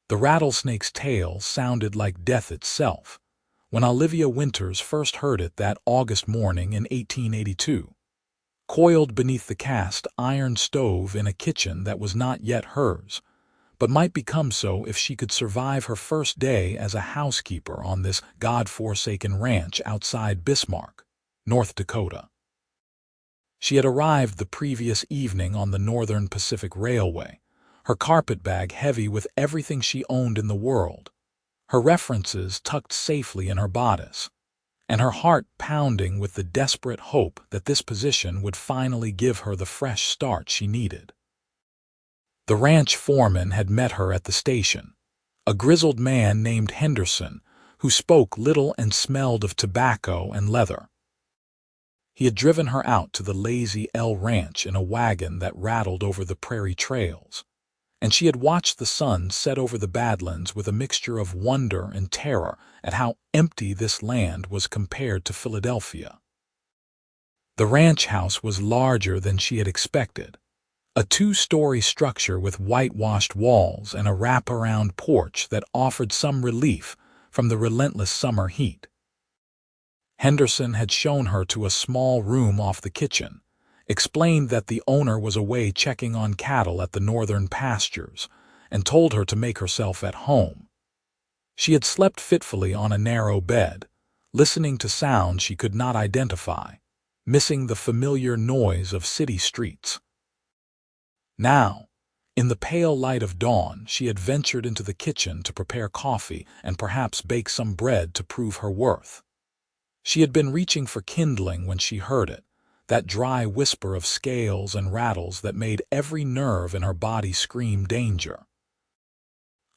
The rattlesnake's tail sounded like death itself when Olivia Winters first heard it that August morning in 1882. Coiled beneath the cast iron stove in a kitchen that was not yet hers, but might become so if she could survive her first day as a housekeeper on this God-forsaken ranch outside Bismarck, North Dakota. She had arrived the previous evening on the Northern Pacific Railway, her carpetbag heavy with everything she owned in the world, her references tucked safely in her bodice, and her heart pounding with the desperate hope that this position would finally give her the fresh start she needed. The ranch foreman had met her at the station, a grizzled man named Henderson who spoke little and smelled of tobacco and leather. He had driven her out to the Lazy L Ranch in a wagon that rattled over the prairie trails, and she had watched the sun set over the Badlands with a mixture of wonder and terror at how empty this land was compared to Philadelphia. The ranch house was larger than she had expected, a two-story structure with whitewashed walls and a wrap-around porch that offered some relief from the relentless summer heat. Henderson had shown her to a small room off the kitchen, explained that the owner was away checking on cattle at the northern pastures, and told her to make herself at home. She had slept fitfully on a narrow bed, listening to sounds she could not identify, missing the familiar noise of city streets. Now, in the pale light of dawn, she had ventured into the kitchen to prepare coffee and perhaps bake some bread to prove her worth. She had been reaching for kindling when she heard it, that dry whisper of scales and rattles that made every nerve in her body scream danger.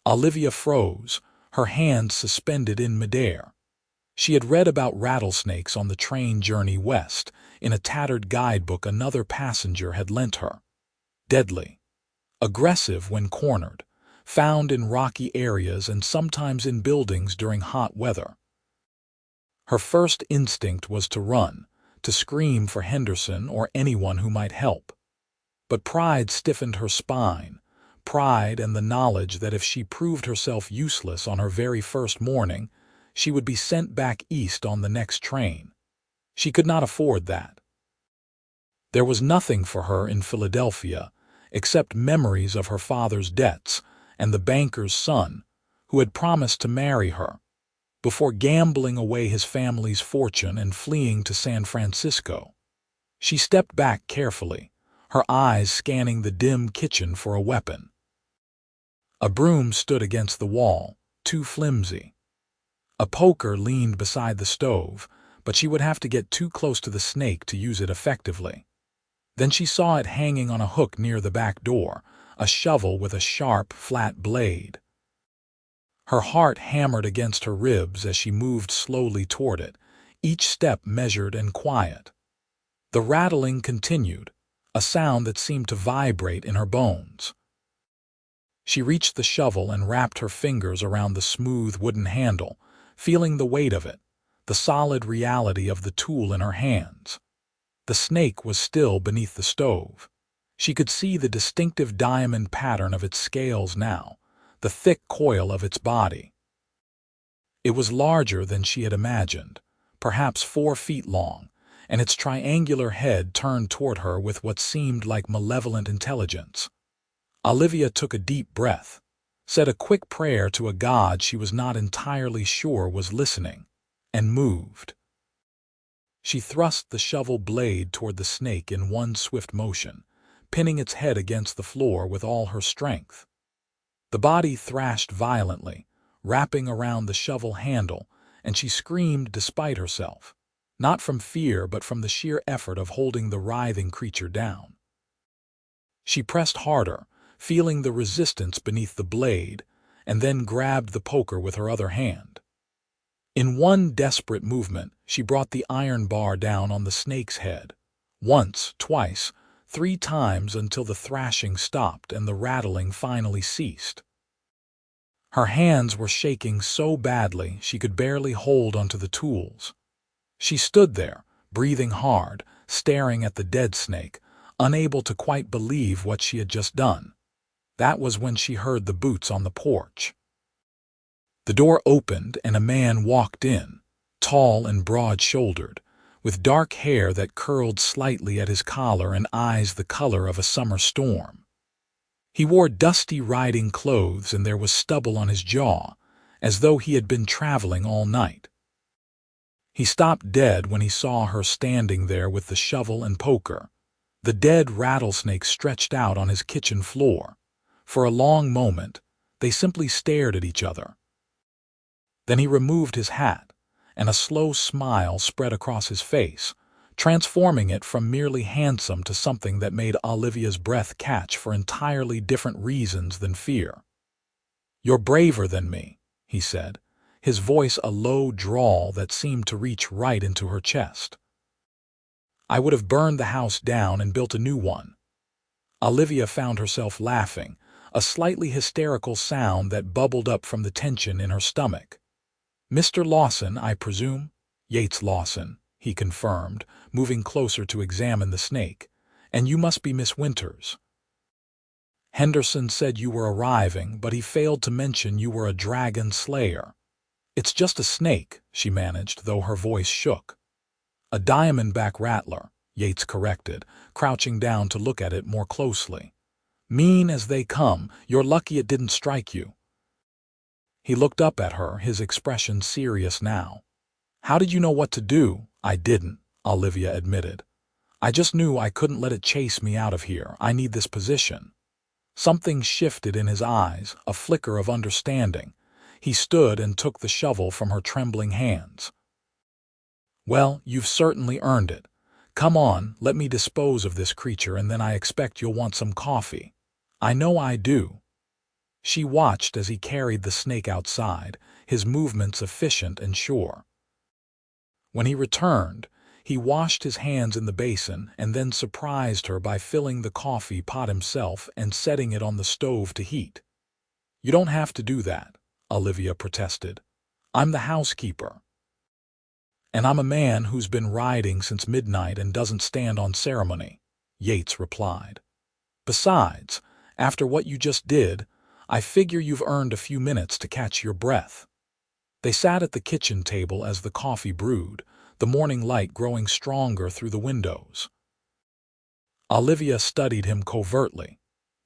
Olivia froze, her hands suspended in midair. She had read about rattlesnakes on the train journey west in a tattered guidebook another passenger had lent her. Deadly, aggressive when cornered, found in rocky areas and sometimes in buildings during hot weather. Her first instinct was to run, to scream for Henderson or anyone who might help. But pride stiffened her spine, pride and the knowledge that if she proved herself useless on her very first morning, she would be sent back east on the next train. She could not afford that. There was nothing for her in Philadelphia except memories of her father's debts and the banker's son, who had promised to marry her, before gambling away his family's fortune and fleeing to San Francisco. She stepped back carefully, her eyes scanning the dim kitchen for a weapon. A broom stood against the wall, too flimsy. A poker leaned beside the stove, but she would have to get too close to the snake to use it effectively. Then she saw it hanging on a hook near the back door, a shovel with a sharp, flat blade. Her heart hammered against her ribs as she moved slowly toward it, each step measured and quiet. The rattling continued, a sound that seemed to vibrate in her bones. She reached the shovel and wrapped her fingers around the smooth wooden handle, feeling the weight of it, the solid reality of the tool in her hands. The snake was still beneath the stove. She could see the distinctive diamond pattern of its scales now, the thick coil of its body. It was larger than she had imagined, perhaps 4 feet long, and its triangular head turned toward her with what seemed like malevolent intelligence. Olivia took a deep breath, said a quick prayer to a god she was not entirely sure was listening, and moved. She thrust the shovel blade toward the snake in one swift motion, pinning its head against the floor with all her strength. The body thrashed violently, wrapping around the shovel handle, and she screamed despite herself, not from fear but from the sheer effort of holding the writhing creature down. She pressed harder, feeling the resistance beneath the blade, and then grabbed the poker with her other hand. In one desperate movement, she brought the iron bar down on the snake's head, once, twice, 3 times until the thrashing stopped and the rattling finally ceased. Her hands were shaking so badly she could barely hold onto the tools. She stood there, breathing hard, staring at the dead snake, unable to quite believe what she had just done. That was when she heard the boots on the porch. The door opened and a man walked in, tall and broad-shouldered, with dark hair that curled slightly at his collar and eyes the color of a summer storm. He wore dusty riding clothes and there was stubble on his jaw, as though he had been traveling all night. He stopped dead when he saw her standing there with the shovel and poker, the dead rattlesnake stretched out on his kitchen floor. For a long moment, they simply stared at each other. Then he removed his hat, and a slow smile spread across his face, transforming it from merely handsome to something that made Olivia's breath catch for entirely different reasons than fear. "You're braver than me," he said, his voice a low drawl that seemed to reach right into her chest. "I would have burned the house down and built a new one." Olivia found herself laughing, a slightly hysterical sound that bubbled up from the tension in her stomach. "Mr. Lawson, I presume?" "Yates Lawson," he confirmed, moving closer to examine the snake. "And you must be Miss Winters." "Henderson said you were arriving, but he failed to mention you were a dragon slayer." "It's just a snake," she managed, though her voice shook. "A diamondback rattler," Yates corrected, crouching down to look at it more closely. "Mean as they come, you're lucky it didn't strike you." He looked up at her, his expression serious now. "How did you know what to do?" "I didn't," Olivia admitted. "I just knew I couldn't let it chase me out of here. I need this position." Something shifted in his eyes, a flicker of understanding. He stood and took the shovel from her trembling hands. "Well, you've certainly earned it. Come on, let me dispose of this creature and then I expect you'll want some coffee." "I know I do." She watched as he carried the snake outside, his movements efficient and sure. When he returned, he washed his hands in the basin and then surprised her by filling the coffee pot himself and setting it on the stove to heat. "You don't have to do that," Olivia protested. "I'm the housekeeper. And I'm a man who's been riding since midnight and doesn't stand on ceremony," Yates replied. "Besides, after what you just did, I figure you've earned a few minutes to catch your breath." They sat at the kitchen table as the coffee brewed, the morning light growing stronger through the windows. Olivia studied him covertly,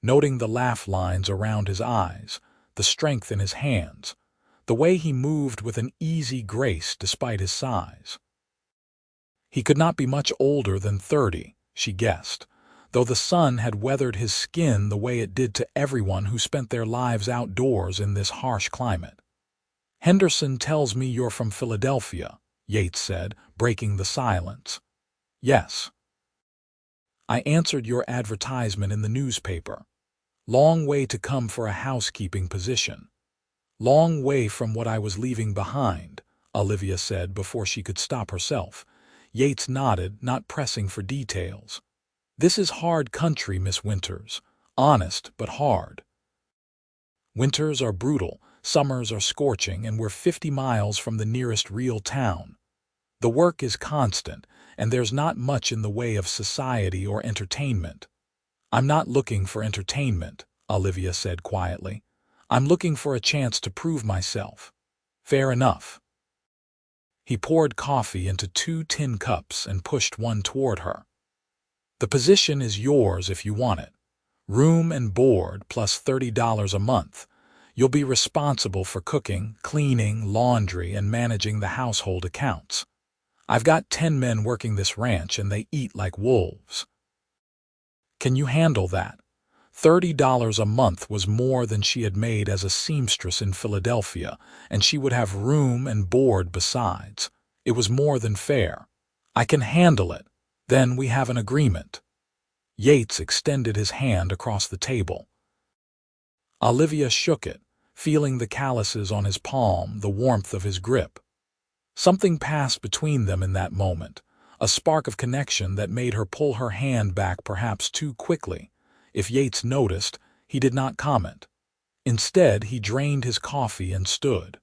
noting the laugh lines around his eyes, the strength in his hands, the way he moved with an easy grace despite his size. He could not be much older than 30, she guessed, though the sun had weathered his skin the way it did to everyone who spent their lives outdoors in this harsh climate. "Henderson tells me you're from Philadelphia," Yates said, breaking the silence. "Yes. I answered your advertisement in the newspaper. Long way to come for a housekeeping position." "Long way from what I was leaving behind," Olivia said before she could stop herself. Yates nodded, not pressing for details. "This is hard country, Miss Winters. Honest, but hard. Winters are brutal, summers are scorching, and we're 50 miles from the nearest real town. The work is constant, and there's not much in the way of society or entertainment." "I'm not looking for entertainment," Olivia said quietly. "I'm looking for a chance to prove myself." "Fair enough." He poured coffee into 2 tin cups and pushed one toward her. "The position is yours if you want it. Room and board plus $30 a month. You'll be responsible for cooking, cleaning, laundry, and managing the household accounts. I've got 10 men working this ranch and they eat like wolves." "Can you handle that?" $30 a month was more than she had made as a seamstress in Philadelphia, and she would have room and board besides. It was more than fair. "I can handle it. Then we have an agreement." Yates extended his hand across the table. Olivia shook it, feeling the calluses on his palm, the warmth of his grip. Something passed between them in that moment, a spark of connection that made her pull her hand back perhaps too quickly. If Yates noticed, he did not comment. Instead, he drained his coffee and stood.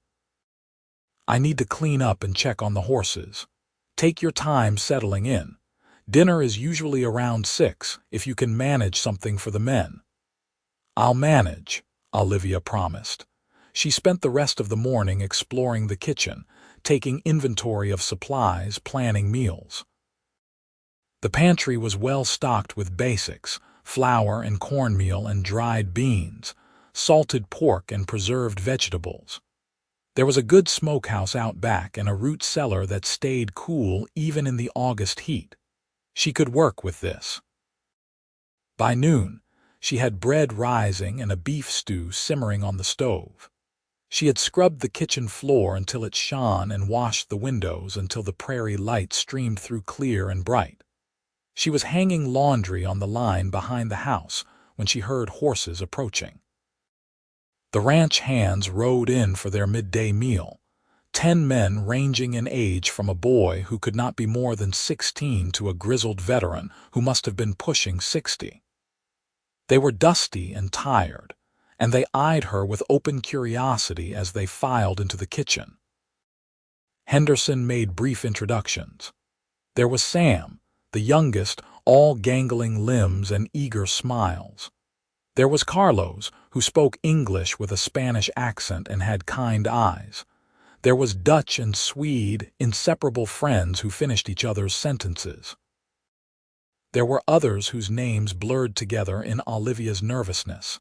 "I need to clean up and check on the horses. Take your time settling in. Dinner is usually around 6, if you can manage something for the men." "I'll manage," Olivia promised. She spent the rest of the morning exploring the kitchen, taking inventory of supplies, planning meals. The pantry was well stocked with basics: flour and cornmeal and dried beans, salted pork and preserved vegetables. There was a good smokehouse out back and a root cellar that stayed cool even in the August heat. She could work with this. By noon, she had bread rising and a beef stew simmering on the stove. She had scrubbed the kitchen floor until it shone and washed the windows until the prairie light streamed through clear and bright. She was hanging laundry on the line behind the house when she heard horses approaching. The ranch hands rode in for their midday meal, 10 men ranging in age from a boy who could not be more than 16 to a grizzled veteran who must have been pushing 60. They were dusty and tired, and they eyed her with open curiosity as they filed into the kitchen. Henderson made brief introductions. There was Sam, the youngest, all gangling limbs and eager smiles. There was Carlos, who spoke English with a Spanish accent and had kind eyes. There was Dutch and Swede, inseparable friends who finished each other's sentences. There were others whose names blurred together in Olivia's nervousness.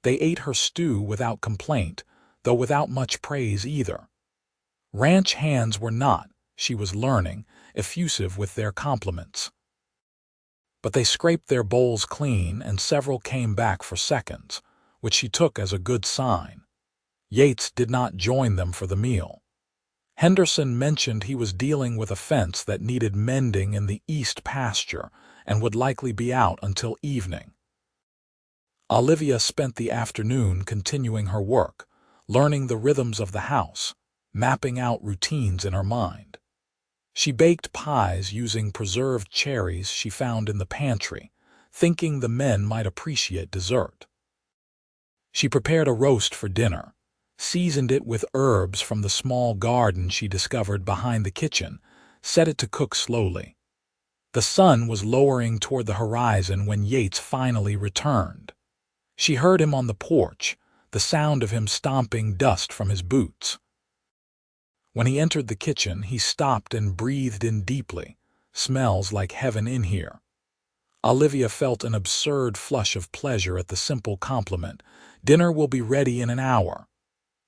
They ate her stew without complaint, though without much praise either. Ranch hands were not, she was learning, effusive with their compliments. But they scraped their bowls clean, and several came back for seconds, which she took as a good sign. Yates did not join them for the meal. Henderson mentioned he was dealing with a fence that needed mending in the east pasture and would likely be out until evening. Olivia spent the afternoon continuing her work, learning the rhythms of the house, mapping out routines in her mind. She baked pies using preserved cherries she found in the pantry, thinking the men might appreciate dessert. She prepared a roast for dinner, seasoned it with herbs from the small garden she discovered behind the kitchen, set it to cook slowly. The sun was lowering toward the horizon when Yates finally returned. She heard him on the porch, the sound of him stomping dust from his boots. When he entered the kitchen, he stopped and breathed in deeply. "Smells like heaven in here." Olivia felt an absurd flush of pleasure at the simple compliment. "Dinner will be ready in an hour."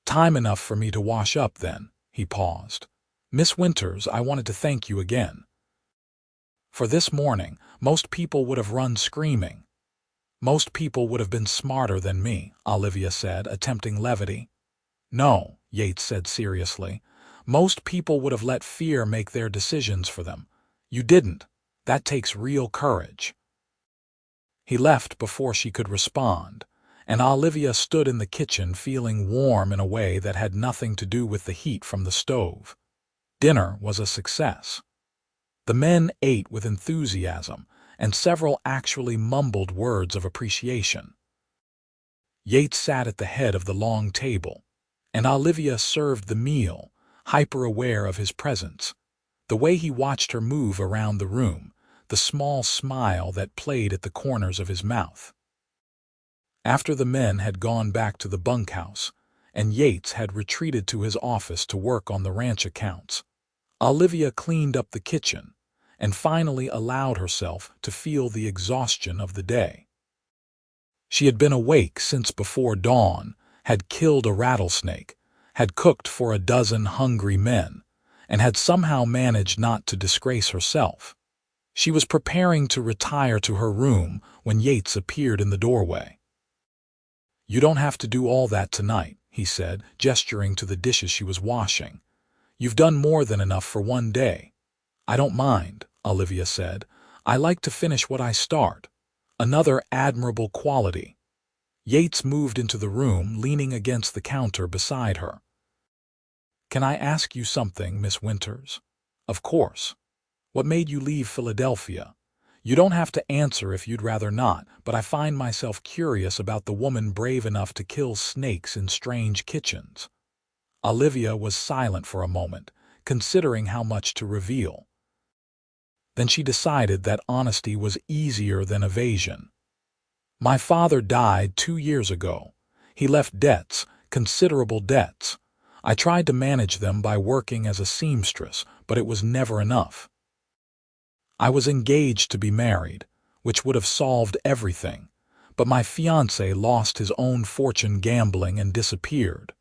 "Time enough for me to wash up then," he paused. "Miss Winters, I wanted to thank you again. For this morning, most people would have run screaming." "Most people would have been smarter than me," Olivia said, attempting levity. "No," Yates said seriously. "Most people would have let fear make their decisions for them. You didn't. That takes real courage." He left before she could respond, and Olivia stood in the kitchen feeling warm in a way that had nothing to do with the heat from the stove. Dinner was a success. The men ate with enthusiasm, and several actually mumbled words of appreciation. Yates sat at the head of the long table, and Olivia served the meal, hyper-aware of his presence. The way he watched her move around the room, the small smile that played at the corners of his mouth. After the men had gone back to the bunkhouse, and Yates had retreated to his office to work on the ranch accounts, Olivia cleaned up the kitchen and finally allowed herself to feel the exhaustion of the day. She had been awake since before dawn, had killed a rattlesnake, had cooked for a dozen hungry men, and had somehow managed not to disgrace herself. She was preparing to retire to her room when Yates appeared in the doorway. "You don't have to do all that tonight," he said, gesturing to the dishes she was washing. "You've done more than enough for one day." "I don't mind," Olivia said. "I like to finish what I start." Another admirable quality. Yates moved into the room, leaning against the counter beside her. "Can I ask you something, Miss Winters?" "Of course." "What made you leave Philadelphia?" "You don't have to answer if you'd rather not, but I find myself curious about the woman brave enough to kill snakes in strange kitchens." Olivia was silent for a moment, considering how much to reveal. Then she decided that honesty was easier than evasion. "My father died 2 years ago. He left debts, considerable debts. I tried to manage them by working as a seamstress, but it was never enough. I was engaged to be married, which would have solved everything, but my fiancé lost his own fortune gambling and disappeared.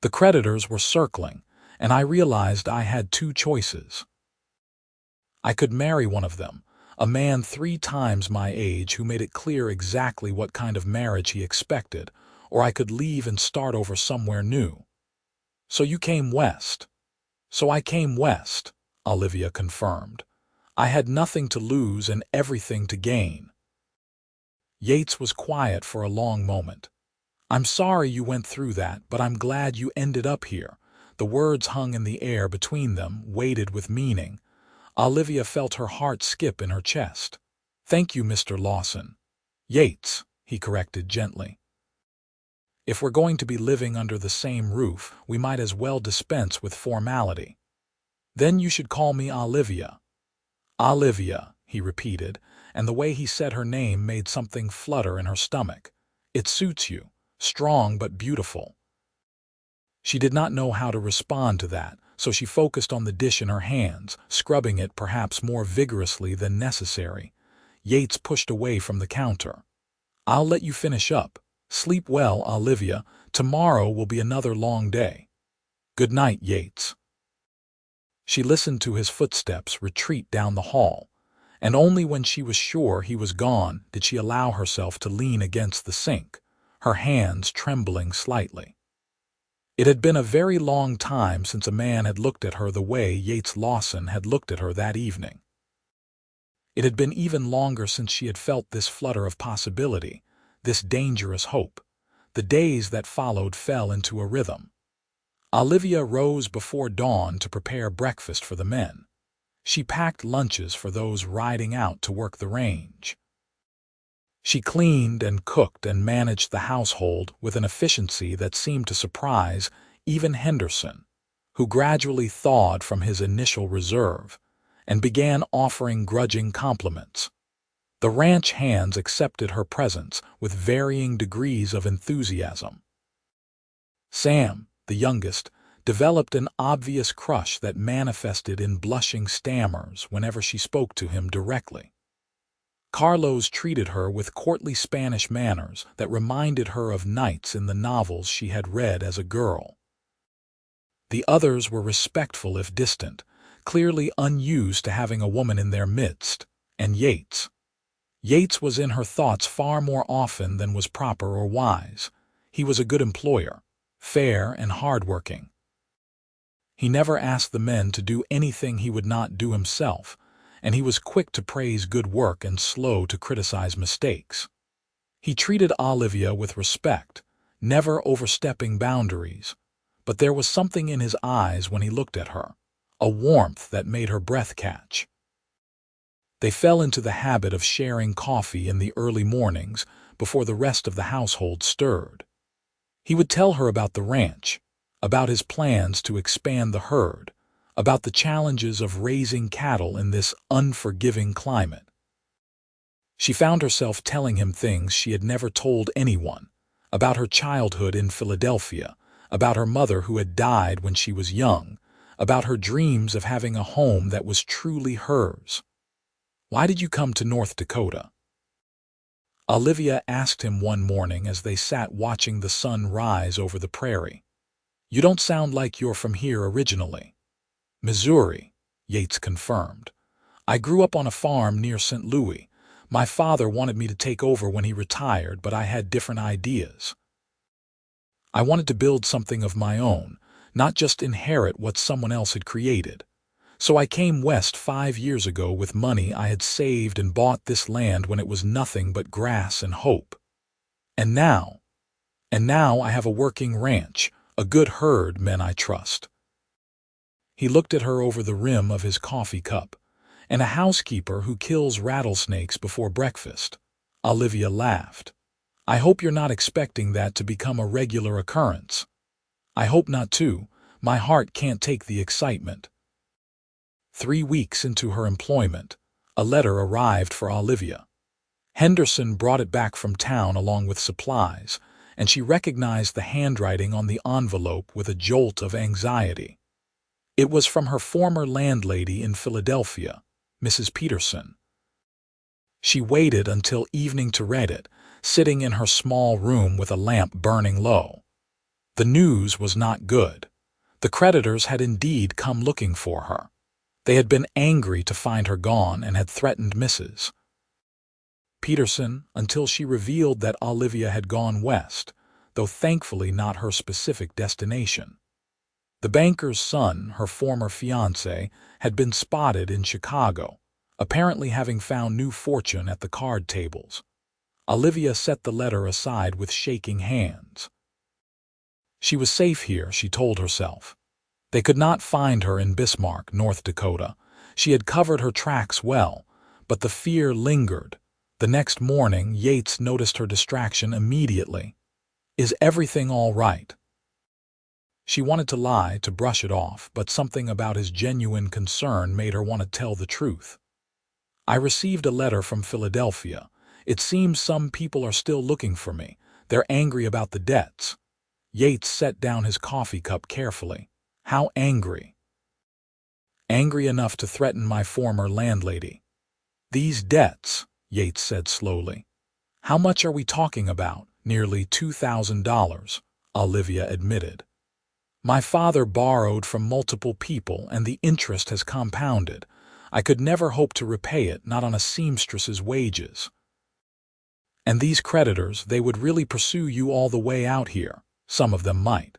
The creditors were circling, and I realized I had two choices. I could marry one of them, a man 3 times my age who made it clear exactly what kind of marriage he expected, or I could leave and start over somewhere new. So you came west. So I came west, Olivia confirmed. I had nothing to lose and everything to gain. Yates was quiet for a long moment. I'm sorry you went through that, but I'm glad you ended up here. The words hung in the air between them, weighted with meaning. Olivia felt her heart skip in her chest. Thank you, Mr. Lawson. Yates, he corrected gently. If we're going to be living under the same roof, we might as well dispense with formality. Then you should call me Olivia. Olivia, he repeated, and the way he said her name made something flutter in her stomach. It suits you, strong but beautiful. She did not know how to respond to that, so she focused on the dish in her hands, scrubbing it perhaps more vigorously than necessary. Yates pushed away from the counter. I'll let you finish up. Sleep well, Olivia. Tomorrow will be another long day. Good night, Yates. She listened to his footsteps retreat down the hall, and only when she was sure he was gone did she allow herself to lean against the sink, her hands trembling slightly. It had been a very long time since a man had looked at her the way Yates Lawson had looked at her that evening. It had been even longer since she had felt this flutter of possibility, this dangerous hope. The days that followed fell into a rhythm. Olivia rose before dawn to prepare breakfast for the men. She packed lunches for those riding out to work the range. She cleaned and cooked and managed the household with an efficiency that seemed to surprise even Henderson, who gradually thawed from his initial reserve and began offering grudging compliments. The ranch hands accepted her presence with varying degrees of enthusiasm. Sam, the youngest, developed an obvious crush that manifested in blushing stammers whenever she spoke to him directly. Carlos treated her with courtly Spanish manners that reminded her of knights in the novels she had read as a girl. The others were respectful if distant, clearly unused to having a woman in their midst, and Yates. Yates was in her thoughts far more often than was proper or wise. He was a good employer, fair and hard-working. He never asked the men to do anything he would not do himself, and he was quick to praise good work and slow to criticize mistakes. He treated Olivia with respect, never overstepping boundaries, but there was something in his eyes when he looked at her, a warmth that made her breath catch. They fell into the habit of sharing coffee in the early mornings before the rest of the household stirred. He would tell her about the ranch, about his plans to expand the herd, about the challenges of raising cattle in this unforgiving climate. She found herself telling him things she had never told anyone, about her childhood in Philadelphia, about her mother who had died when she was young, about her dreams of having a home that was truly hers. Why did you come to North Dakota? Olivia asked him one morning as they sat watching the sun rise over the prairie. You don't sound like you're from here originally. Missouri, Yates confirmed. I grew up on a farm near St. Louis. My father wanted me to take over when he retired, but I had different ideas. I wanted to build something of my own, not just inherit what someone else had created. So I came west 5 years ago with money I had saved and bought this land when it was nothing but grass and hope. And now I have a working ranch, a good herd, men I trust. He looked at her over the rim of his coffee cup, and a housekeeper who kills rattlesnakes before breakfast. Olivia laughed. I hope you're not expecting that to become a regular occurrence. I hope not too. My heart can't take the excitement. 3 weeks into her employment, a letter arrived for Olivia. Henderson brought it back from town along with supplies, and she recognized the handwriting on the envelope with a jolt of anxiety. It was from her former landlady in Philadelphia, Mrs. Peterson. She waited until evening to read it, sitting in her small room with a lamp burning low. The news was not good. The creditors had indeed come looking for her. They had been angry to find her gone and had threatened Mrs. Peterson until she revealed that Olivia had gone west, though thankfully not her specific destination. The banker's son, her former fiancé, had been spotted in Chicago, apparently having found new fortune at the card tables. Olivia set the letter aside with shaking hands. She was safe here, she told herself. They could not find her in Bismarck, North Dakota. She had covered her tracks well, but the fear lingered. The next morning, Yates noticed her distraction immediately. "Is everything all right?" She wanted to lie, to brush it off, but something about his genuine concern made her want to tell the truth. "I received a letter from Philadelphia. It seems some people are still looking for me. They're angry about the debts." Yates set down his coffee cup carefully. "How angry?" "Angry enough to threaten my former landlady." "These debts," Yates said slowly. "How much are we talking about?" "Nearly $2,000, Olivia admitted. "My father borrowed from multiple people, and the interest has compounded. I could never hope to repay it, not on a seamstress's wages." "And these creditors, they would really pursue you all the way out here?" "Some of them might.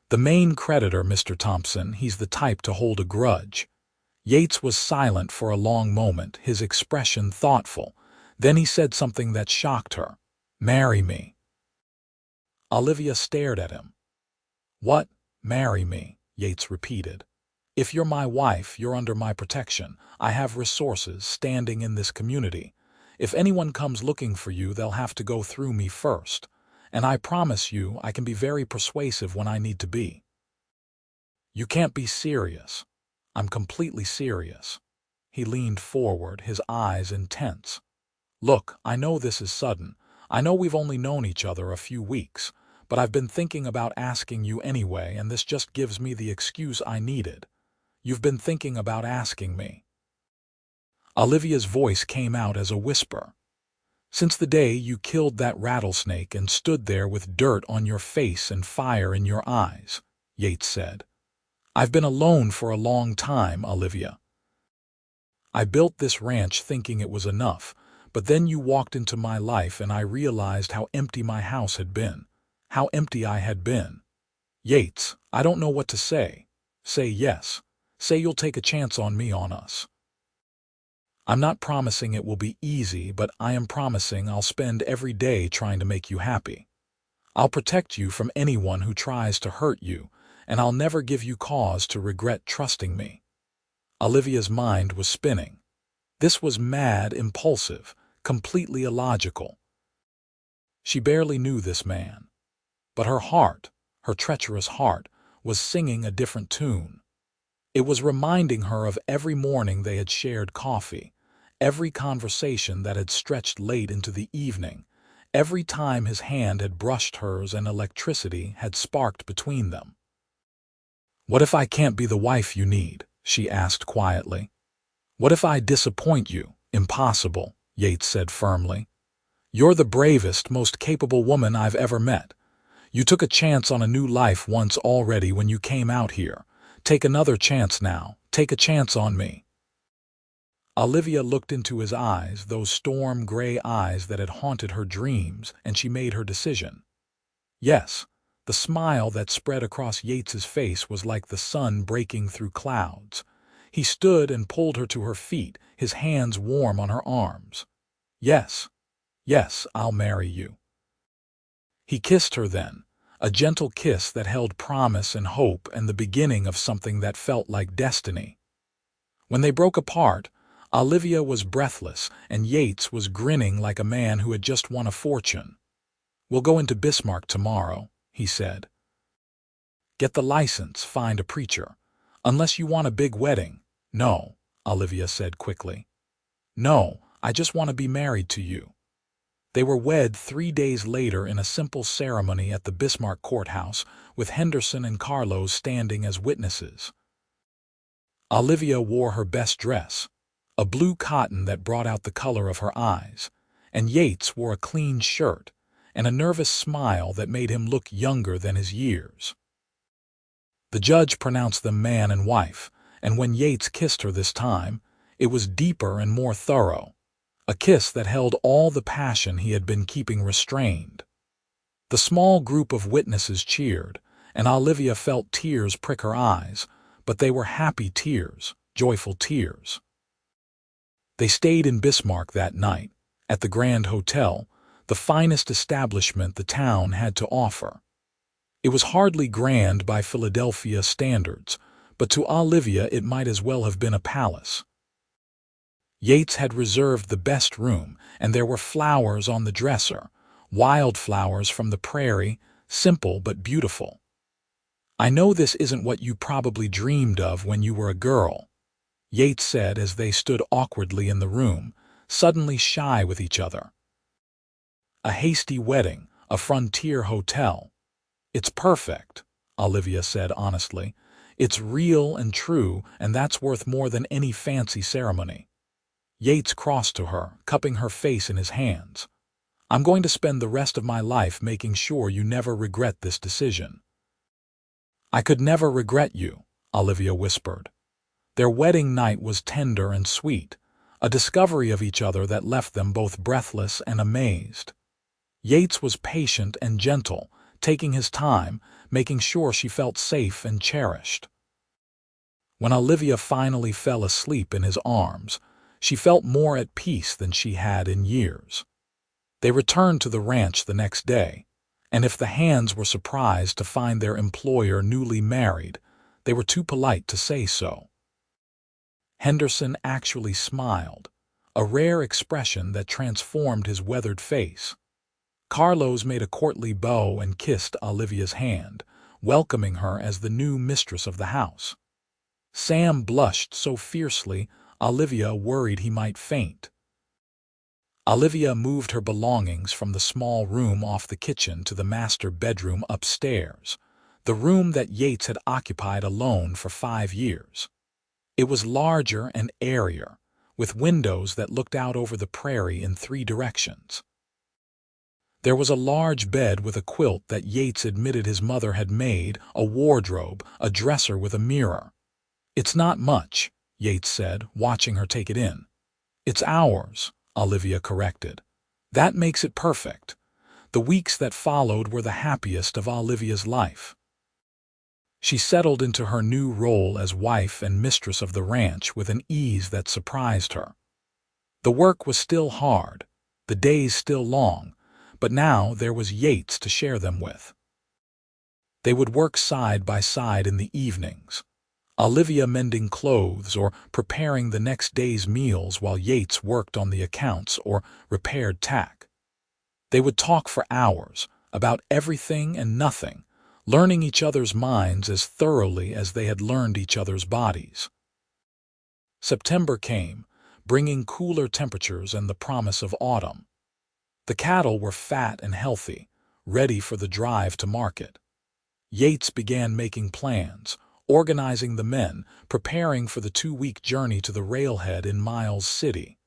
The main creditor, Mr. Thompson, he's the type to hold a grudge." Yates was silent for a long moment, his expression thoughtful. Then he said something that shocked her. "Marry me." Olivia stared at him. "What? Marry me?" Yates repeated. "If you're my wife, you're under my protection. I have resources standing in this community. If anyone comes looking for you, they'll have to go through me first. And I promise you, I can be very persuasive when I need to be." "You can't be serious." "I'm completely serious." He leaned forward, his eyes intense. "Look, I know this is sudden. I know we've only known each other a few weeks, but I've been thinking about asking you anyway, and this just gives me the excuse I needed. You've been thinking about asking me." Olivia's voice came out as a whisper. "Since the day you killed that rattlesnake and stood there with dirt on your face and fire in your eyes," Yates said. "I've been alone for a long time, Olivia. I built this ranch thinking it was enough, but then you walked into my life and I realized how empty my house had been, how empty I had been. Yates, I don't know what to say. Say yes. Say you'll take a chance on me, on us. I'm not promising it will be easy, but I am promising I'll spend every day trying to make you happy. I'll protect you from anyone who tries to hurt you, and I'll never give you cause to regret trusting me." Olivia's mind was spinning. This was mad, impulsive, completely illogical. She barely knew this man. But her heart, her treacherous heart, was singing a different tune. It was reminding her of every morning they had shared coffee, every conversation that had stretched late into the evening, every time his hand had brushed hers and electricity had sparked between them. "What if I can't be the wife you need?" she asked quietly. "What if I disappoint you?" "Impossible," Yates said firmly. "You're the bravest, most capable woman I've ever met. You took a chance on a new life once already when you came out here. Take another chance now. Take a chance on me." Olivia looked into his eyes, those storm-gray eyes that had haunted her dreams, and she made her decision. Yes, the smile that spread across Yates's face was like the sun breaking through clouds. He stood and pulled her to her feet, his hands warm on her arms. "Yes, yes, I'll marry you." He kissed her then, a gentle kiss that held promise and hope and the beginning of something that felt like destiny. When they broke apart, Olivia was breathless and Yates was grinning like a man who had just won a fortune. "We'll go into Bismarck tomorrow," he said. "Get the license, find a preacher. Unless you want a big wedding." "No," Olivia said quickly. "No, I just want to be married to you." They were wed 3 days later in a simple ceremony at the Bismarck courthouse, with Henderson and Carlos standing as witnesses. Olivia wore her best dress, a blue cotton that brought out the color of her eyes, and Yates wore a clean shirt and a nervous smile that made him look younger than his years. The judge pronounced them man and wife, and when Yates kissed her this time, it was deeper and more thorough, a kiss that held all the passion he had been keeping restrained. The small group of witnesses cheered, and Olivia felt tears prick her eyes, but they were happy tears, joyful tears. They stayed in Bismarck that night, at the Grand Hotel, the finest establishment the town had to offer. It was hardly grand by Philadelphia standards, but to Olivia it might as well have been a palace. Yates had reserved the best room, and there were flowers on the dresser, wildflowers from the prairie, simple but beautiful. "I know this isn't what you probably dreamed of when you were a girl," Yates said as they stood awkwardly in the room, suddenly shy with each other. "A hasty wedding, a frontier hotel. It's perfect," Olivia said honestly. "It's real and true, and that's worth more than any fancy ceremony." Yates crossed to her, cupping her face in his hands. "I'm going to spend the rest of my life making sure you never regret this decision." "I could never regret you," Olivia whispered. Their wedding night was tender and sweet, a discovery of each other that left them both breathless and amazed. Yates was patient and gentle, taking his time, making sure she felt safe and cherished. When Olivia finally fell asleep in his arms, she felt more at peace than she had in years. They returned to the ranch the next day, and if the hands were surprised to find their employer newly married, they were too polite to say so. Henderson actually smiled, a rare expression that transformed his weathered face. Carlos made a courtly bow and kissed Olivia's hand, welcoming her as the new mistress of the house. Sam blushed so fiercely, Olivia worried he might faint. Olivia moved her belongings from the small room off the kitchen to the master bedroom upstairs, the room that Yates had occupied alone for 5 years. It was larger and airier, with windows that looked out over the prairie in 3 directions. There was a large bed with a quilt that Yates admitted his mother had made, a wardrobe, a dresser with a mirror. "It's not much," Yates said, watching her take it in. "It's ours," Olivia corrected. "That makes it perfect." The weeks that followed were the happiest of Olivia's life. She settled into her new role as wife and mistress of the ranch with an ease that surprised her. The work was still hard, the days still long, but now there was Yates to share them with. They would work side by side in the evenings, Olivia mending clothes or preparing the next day's meals while Yates worked on the accounts or repaired tack. They would talk for hours about everything and nothing, learning each other's minds as thoroughly as they had learned each other's bodies. September came, bringing cooler temperatures and the promise of autumn. The cattle were fat and healthy, ready for the drive to market. Yates began making plans, organizing the men, preparing for the 2-week journey to the railhead in Miles City.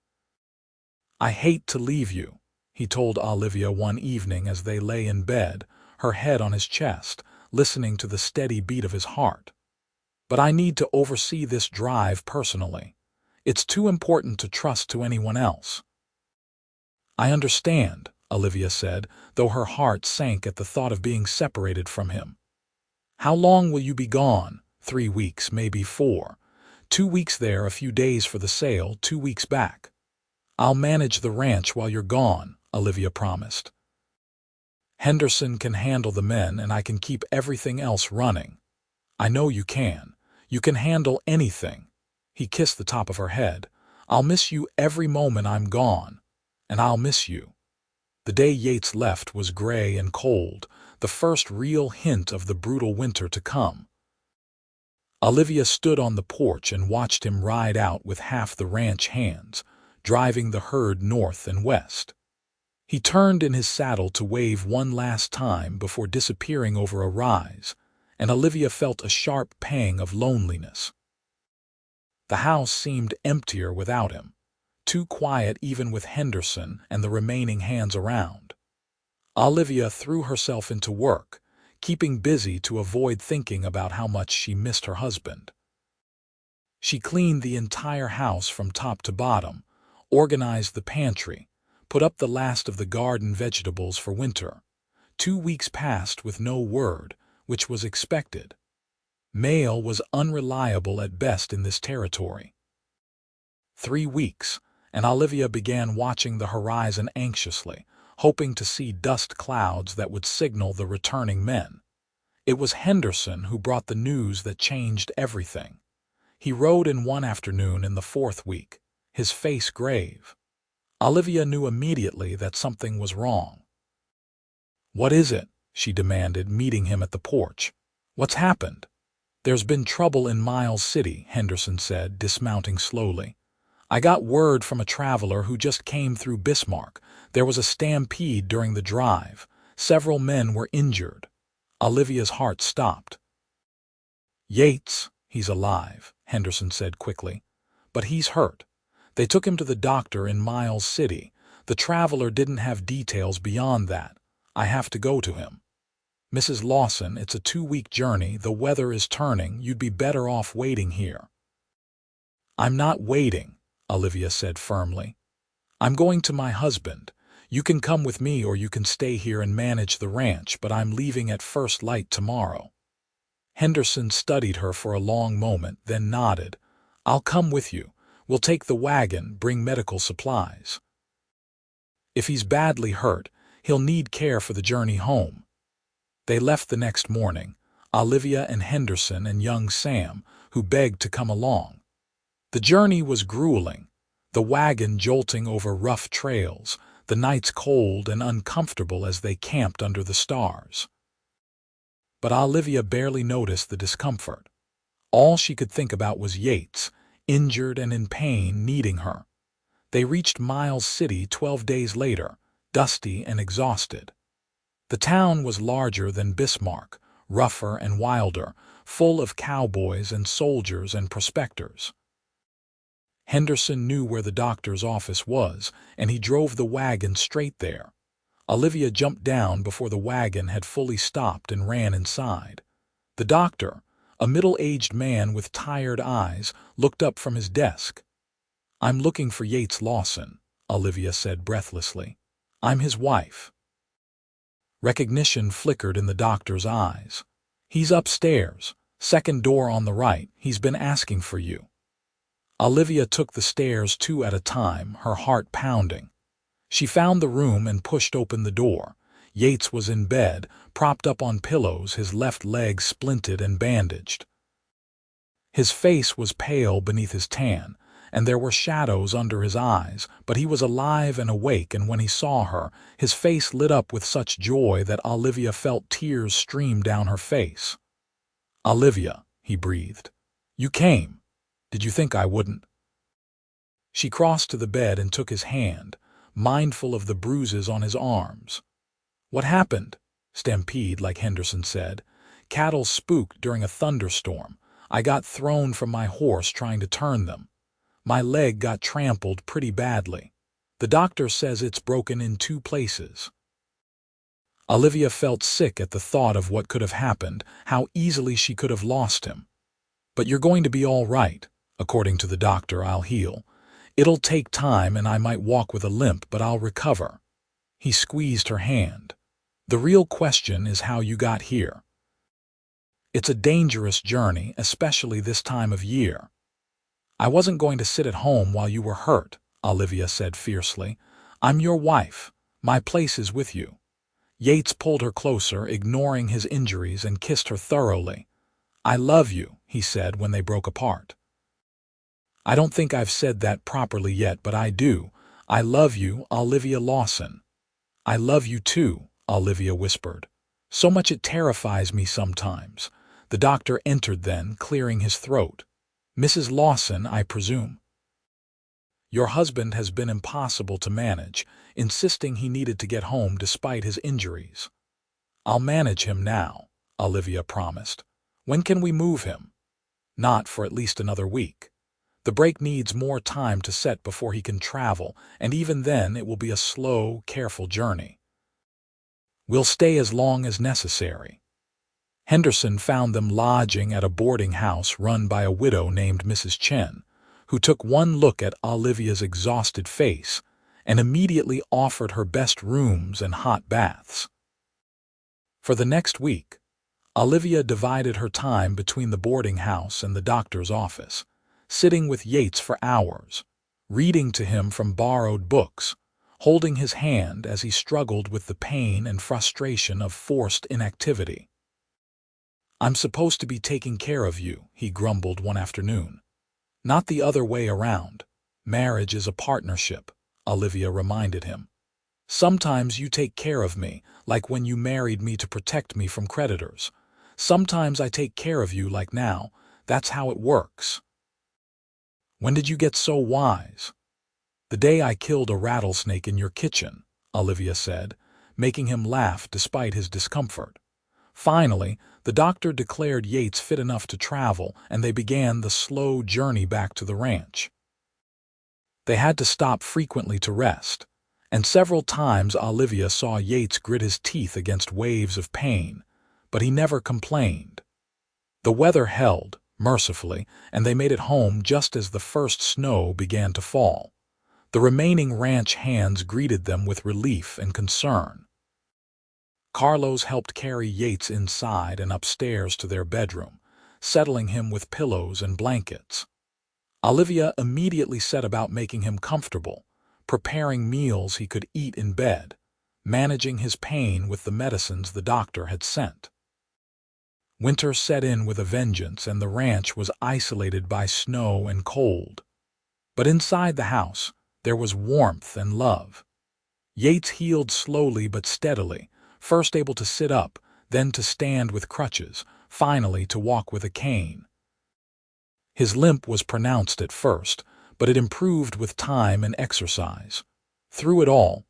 "I hate to leave you," he told Olivia one evening as they lay in bed, her head on his chest, listening to the steady beat of his heart. "But I need to oversee this drive personally. It's too important to trust to anyone else." "I understand," Olivia said, though her heart sank at the thought of being separated from him. "How long will you be gone? 3 weeks, maybe 4. 2 weeks there, a few days for the sale, 2 weeks back." "I'll manage the ranch while you're gone," Olivia promised. "Henderson can handle the men and I can keep everything else running." "I know you can. You can handle anything." He kissed the top of her head. "I'll miss you every moment I'm gone. And I'll miss you." The day Yates left was gray and cold, the first real hint of the brutal winter to come. Olivia stood on the porch and watched him ride out with half the ranch hands, driving the herd north and west. He turned in his saddle to wave one last time before disappearing over a rise, and Olivia felt a sharp pang of loneliness. The house seemed emptier without him, too quiet even with Henderson and the remaining hands around. Olivia threw herself into work, keeping busy to avoid thinking about how much she missed her husband. She cleaned the entire house from top to bottom, organized the pantry, put up the last of the garden vegetables for winter. 2 weeks passed with no word, which was expected. Mail was unreliable at best in this territory. 3 weeks, and Olivia began watching the horizon anxiously, hoping to see dust clouds that would signal the returning men. It was Henderson who brought the news that changed everything. He rode in one afternoon in the 4th week, his face grave. Olivia knew immediately that something was wrong. "What is it?" she demanded, meeting him at the porch. "What's happened?" "There's been trouble in Miles City," Henderson said, dismounting slowly. "I got word from a traveler who just came through Bismarck. There was a stampede during the drive. Several men were injured." Olivia's heart stopped. "Yates, he's alive," Henderson said quickly. "But he's hurt. They took him to the doctor in Miles City. The traveler didn't have details beyond that. I have to go to him." "Mrs. Lawson, it's a 2-week journey. The weather is turning. You'd be better off waiting here." "I'm not waiting," Olivia said firmly. "I'm going to my husband. You can come with me or you can stay here and manage the ranch, but I'm leaving at first light tomorrow." Henderson studied her for a long moment, then nodded. "I'll come with you. We'll take the wagon, bring medical supplies. If he's badly hurt, he'll need care for the journey home." They left the next morning, Olivia and Henderson and young Sam, who begged to come along. The journey was grueling, the wagon jolting over rough trails, the nights cold and uncomfortable as they camped under the stars. But Olivia barely noticed the discomfort. All she could think about was Yates, injured and in pain, needing her. They reached Miles City 12 days later, dusty and exhausted. The town was larger than Bismarck, rougher and wilder, full of cowboys and soldiers and prospectors. Henderson knew where the doctor's office was, and he drove the wagon straight there. Olivia jumped down before the wagon had fully stopped and ran inside. The doctor, a middle-aged man with tired eyes, looked up from his desk. "I'm looking for Yates Lawson," Olivia said breathlessly. "I'm his wife." Recognition flickered in the doctor's eyes. "He's upstairs, second door on the right. He's been asking for you." Olivia took the stairs 2 at a time, her heart pounding. She found the room and pushed open the door. Yates was in bed, propped up on pillows, his left leg splinted and bandaged. His face was pale beneath his tan, and there were shadows under his eyes, but he was alive and awake, and when he saw her, his face lit up with such joy that Olivia felt tears stream down her face. "Olivia," he breathed. "You came. Did you think I wouldn't?" She crossed to the bed and took his hand, mindful of the bruises on his arms. "What happened?" "Stampede, like Henderson said. Cattle spooked during a thunderstorm. I got thrown from my horse trying to turn them. My leg got trampled pretty badly. The doctor says it's broken in 2 places." Olivia felt sick at the thought of what could have happened, how easily she could have lost him. "But you're going to be all right. According to the doctor, I'll heal. It'll take time and I might walk with a limp, but I'll recover." He squeezed her hand. "The real question is how you got here. It's a dangerous journey, especially this time of year." "I wasn't going to sit at home while you were hurt," Olivia said fiercely. "I'm your wife. My place is with you." Yates pulled her closer, ignoring his injuries, and kissed her thoroughly. "I love you," he said when they broke apart. "I don't think I've said that properly yet, but I do. I love you, Olivia Lawson." "I love you too," Olivia whispered. "So much it terrifies me sometimes." The doctor entered then, clearing his throat. "Mrs. Lawson, I presume." Your husband has been impossible to manage, insisting he needed to get home despite his injuries. I'll manage him now, Olivia promised. When can we move him? Not for at least another week. The break needs more time to set before he can travel, and even then it will be a slow, careful journey. We'll stay as long as necessary. Henderson found them lodging at a boarding house run by a widow named Mrs. Chen, who took one look at Olivia's exhausted face and immediately offered her best rooms and hot baths. For the next week, Olivia divided her time between the boarding house and the doctor's office, sitting with Yates for hours, reading to him from borrowed books, holding his hand as he struggled with the pain and frustration of forced inactivity. "I'm supposed to be taking care of you," he grumbled one afternoon. "Not the other way around. Marriage is a partnership," Olivia reminded him. "Sometimes you take care of me, like when you married me to protect me from creditors. Sometimes I take care of you like now. That's how it works." "When did you get so wise?" "The day I killed a rattlesnake in your kitchen," Olivia said, making him laugh despite his discomfort. Finally, the doctor declared Yates fit enough to travel, and they began the slow journey back to the ranch. They had to stop frequently to rest, and several times Olivia saw Yates grit his teeth against waves of pain, but he never complained. The weather held, mercifully, and they made it home just as the first snow began to fall. The remaining ranch hands greeted them with relief and concern. Carlos helped carry Yates inside and upstairs to their bedroom, settling him with pillows and blankets. Olivia immediately set about making him comfortable, preparing meals he could eat in bed, managing his pain with the medicines the doctor had sent. Winter set in with a vengeance, and the ranch was isolated by snow and cold. But inside the house, there was warmth and love. Yates healed slowly but steadily, first able to sit up, then to stand with crutches, finally to walk with a cane. His limp was pronounced at first, but it improved with time and exercise. Through it all,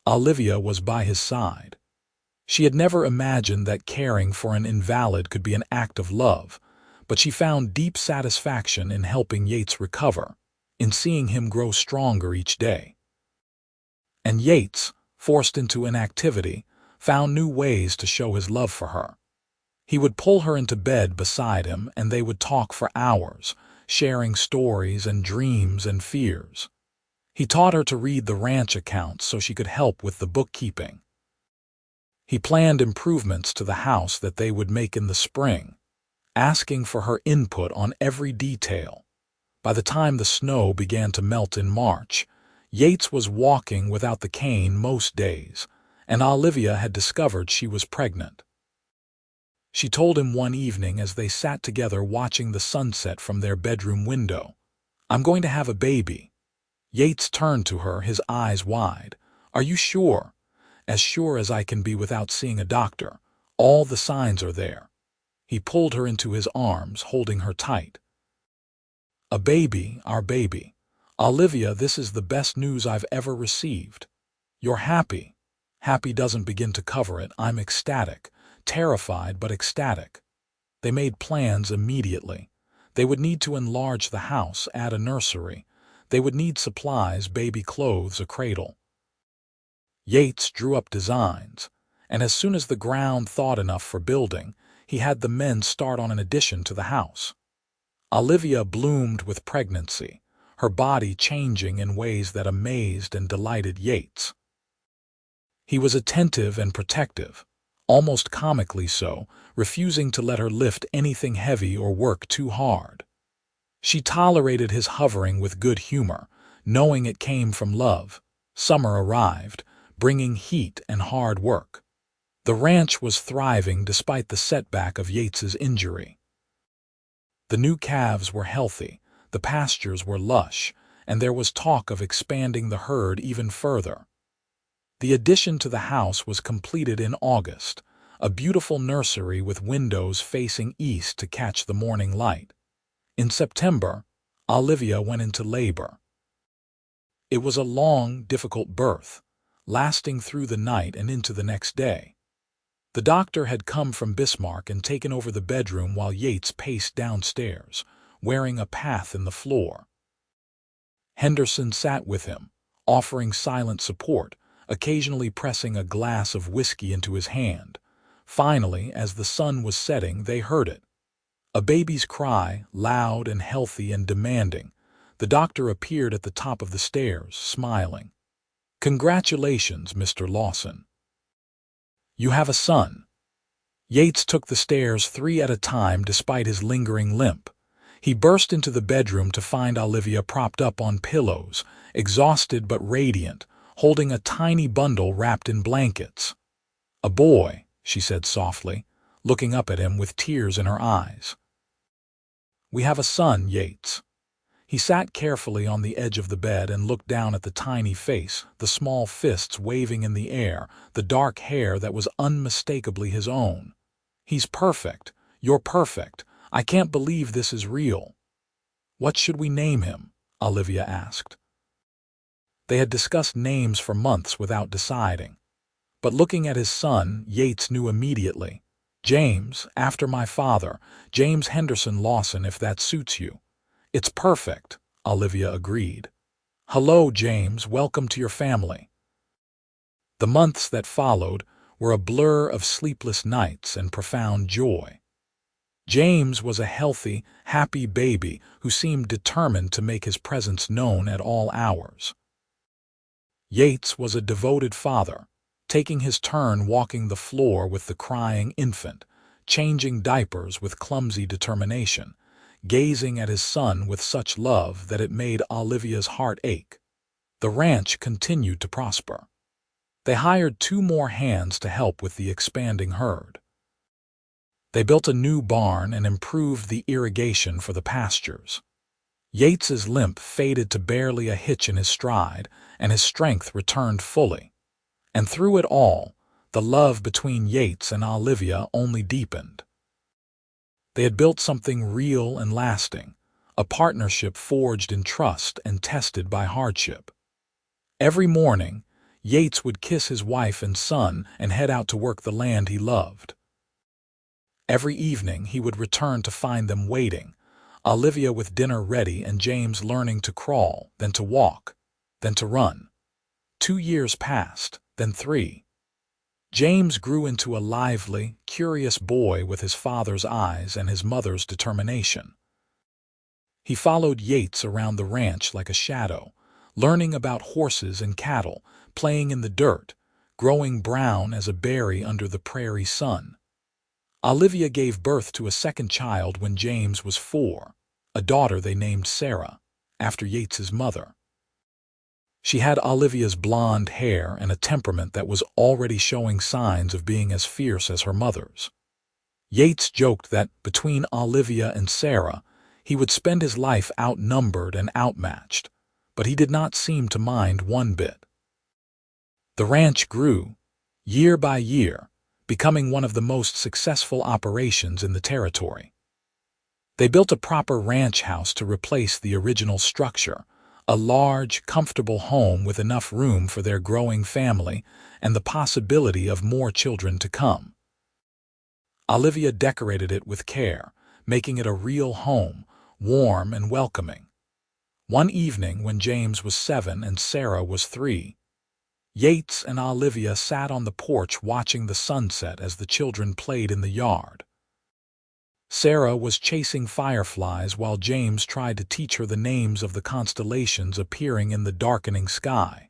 Olivia was by his side. She had never imagined that caring for an invalid could be an act of love, but she found deep satisfaction in helping Yates recover, in seeing him grow stronger each day. And Yates, forced into inactivity, found new ways to show his love for her. He would pull her into bed beside him, and they would talk for hours, sharing stories and dreams and fears. He taught her to read the ranch accounts so she could help with the bookkeeping. He planned improvements to the house that they would make in the spring, asking for her input on every detail. By the time the snow began to melt in March, Yates was walking without the cane most days, and Olivia had discovered she was pregnant. She told him one evening as they sat together watching the sunset from their bedroom window, "I'm going to have a baby." Yates turned to her, his eyes wide. "Are you sure?" "As sure as I can be without seeing a doctor. All the signs are there." He pulled her into his arms, holding her tight. "A baby, our baby. Olivia, this is the best news I've ever received." "You're happy." "Happy doesn't begin to cover it. I'm ecstatic. Terrified, but ecstatic." They made plans immediately. They would need to enlarge the house, add a nursery. They would need supplies, baby clothes, a cradle. Yates drew up designs, and as soon as the ground thawed enough for building, he had the men start on an addition to the house. Olivia bloomed with pregnancy, her body changing in ways that amazed and delighted Yates. He was attentive and protective, almost comically so, refusing to let her lift anything heavy or work too hard. She tolerated his hovering with good humor, knowing it came from love. Summer arrived, bringing heat and hard work. The ranch was thriving despite the setback of Yates's injury. The new calves were healthy, the pastures were lush, and there was talk of expanding the herd even further. The addition to the house was completed in August, a beautiful nursery with windows facing east to catch the morning light. In September, Olivia went into labor. It was a long, difficult birth, lasting through the night and into the next day. The doctor had come from Bismarck and taken over the bedroom while Yates paced downstairs, wearing a path in the floor. Henderson sat with him, offering silent support, occasionally pressing a glass of whiskey into his hand. Finally, as the sun was setting, they heard it. A baby's cry, loud and healthy and demanding. The doctor appeared at the top of the stairs, smiling. "Congratulations, Mr. Lawson. You have a son." Yates took the stairs 3 at a time despite his lingering limp. He burst into the bedroom to find Olivia propped up on pillows, exhausted but radiant, holding a tiny bundle wrapped in blankets. "A boy," she said softly, looking up at him with tears in her eyes. "We have a son, Yates." He sat carefully on the edge of the bed and looked down at the tiny face, the small fists waving in the air, the dark hair that was unmistakably his own. "He's perfect. You're perfect. I can't believe this is real." "What should we name him?" Olivia asked. They had discussed names for months without deciding. But looking at his son, Yates knew immediately. "James, after my father, James Henderson Lawson, if that suits you." "It's perfect," Olivia agreed. "Hello, James. Welcome to your family." The months that followed were a blur of sleepless nights and profound joy. James was a healthy, happy baby who seemed determined to make his presence known at all hours. Yates was a devoted father, taking his turn walking the floor with the crying infant, changing diapers with clumsy determination, gazing at his son with such love that it made Olivia's heart ache. The ranch continued to prosper. They hired 2 more hands to help with the expanding herd. They built a new barn and improved the irrigation for the pastures. Yates's limp faded to barely a hitch in his stride, and his strength returned fully. And through it all, the love between Yates and Olivia only deepened. They had built something real and lasting, a partnership forged in trust and tested by hardship. Every morning, Yates would kiss his wife and son and head out to work the land he loved. Every evening he would return to find them waiting, Olivia with dinner ready and James learning to crawl, then to walk, then to run. 2 years passed, then 3. James grew into a lively, curious boy with his father's eyes and his mother's determination. He followed Yates around the ranch like a shadow, learning about horses and cattle, playing in the dirt, growing brown as a berry under the prairie sun. Olivia gave birth to a second child when James was 4, a daughter they named Sarah, after Yates's mother. She had Olivia's blonde hair and a temperament that was already showing signs of being as fierce as her mother's. Yates joked that, between Olivia and Sarah, he would spend his life outnumbered and outmatched, but he did not seem to mind one bit. The ranch grew, year by year, becoming one of the most successful operations in the territory. They built a proper ranch house to replace the original structure, a large, comfortable home with enough room for their growing family and the possibility of more children to come. Olivia decorated it with care, making it a real home, warm and welcoming. One evening when James was 7 and Sarah was 3, Yates and Olivia sat on the porch watching the sunset as the children played in the yard. Sarah was chasing fireflies while James tried to teach her the names of the constellations appearing in the darkening sky.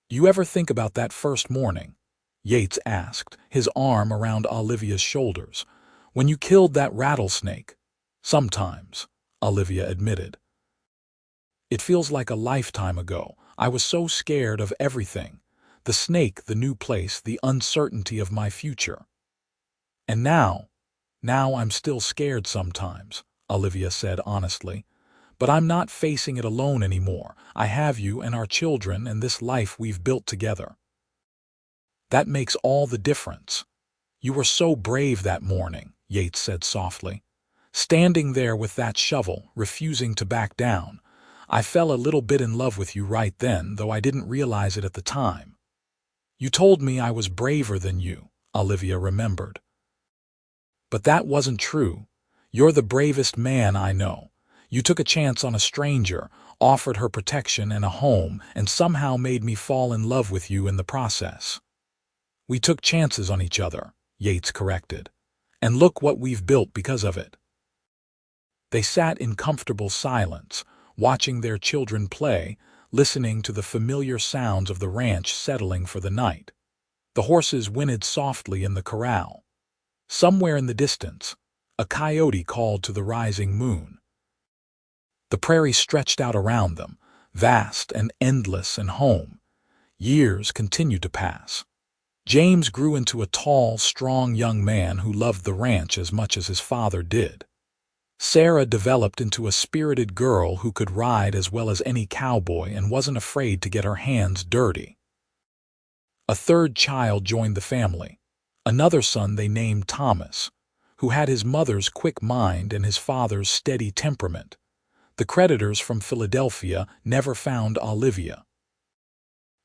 "You ever think about that first morning?" Yates asked, his arm around Olivia's shoulders. "When you killed that rattlesnake?" "Sometimes," Olivia admitted. "It feels like a lifetime ago. I was so scared of everything. The snake, the new place, the uncertainty of my future. And now I'm still scared sometimes," Olivia said honestly. "But I'm not facing it alone anymore. I have you and our children and this life we've built together. That makes all the difference." "You were so brave that morning," Yates said softly. "Standing there with that shovel, refusing to back down. I fell a little bit in love with you right then, though I didn't realize it at the time. You told me I was braver than you, Olivia remembered. But that wasn't true. You're the bravest man I know. You took a chance on a stranger, offered her protection and a home, and somehow made me fall in love with you in the process. We took chances on each other, Yates corrected. And look what we've built because of it. They sat in comfortable silence, watching their children play, listening to the familiar sounds of the ranch settling for the night. The horses whinnied softly in the corral. Somewhere in the distance, a coyote called to the rising moon. The prairie stretched out around them, vast and endless and home. Years continued to pass. James grew into a tall, strong young man who loved the ranch as much as his father did. Sarah developed into a spirited girl who could ride as well as any cowboy and wasn't afraid to get her hands dirty. A third child joined the family, another son they named Thomas, who had his mother's quick mind and his father's steady temperament. The creditors from Philadelphia never found Olivia.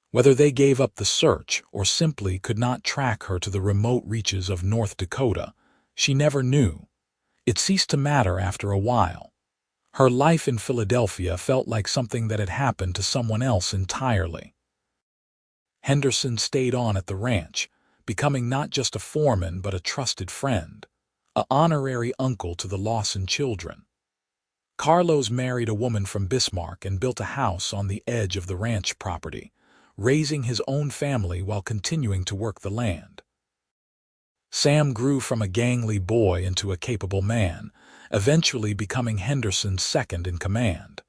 Whether they gave up the search or simply could not track her to the remote reaches of North Dakota, she never knew. It ceased to matter after a while. Her life in Philadelphia felt like something that had happened to someone else entirely. Henderson stayed on at the ranch, becoming not just a foreman but a trusted friend, an honorary uncle to the Lawson children. Carlos married a woman from Bismarck and built a house on the edge of the ranch property, raising his own family while continuing to work the land. Sam grew from a gangly boy into a capable man, eventually becoming Henderson's second in command.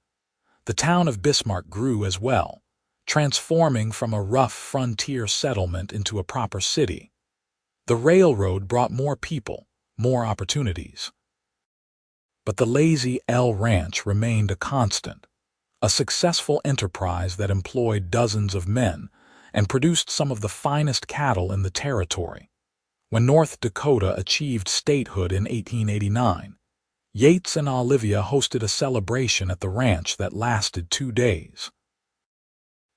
The town of Bismarck grew as well, transforming from a rough frontier settlement into a proper city. The railroad brought more people, more opportunities. But the Lazy L Ranch remained a constant, a successful enterprise that employed dozens of men and produced some of the finest cattle in the territory. When North Dakota achieved statehood in 1889, Yates and Olivia hosted a celebration at the ranch that lasted 2 days.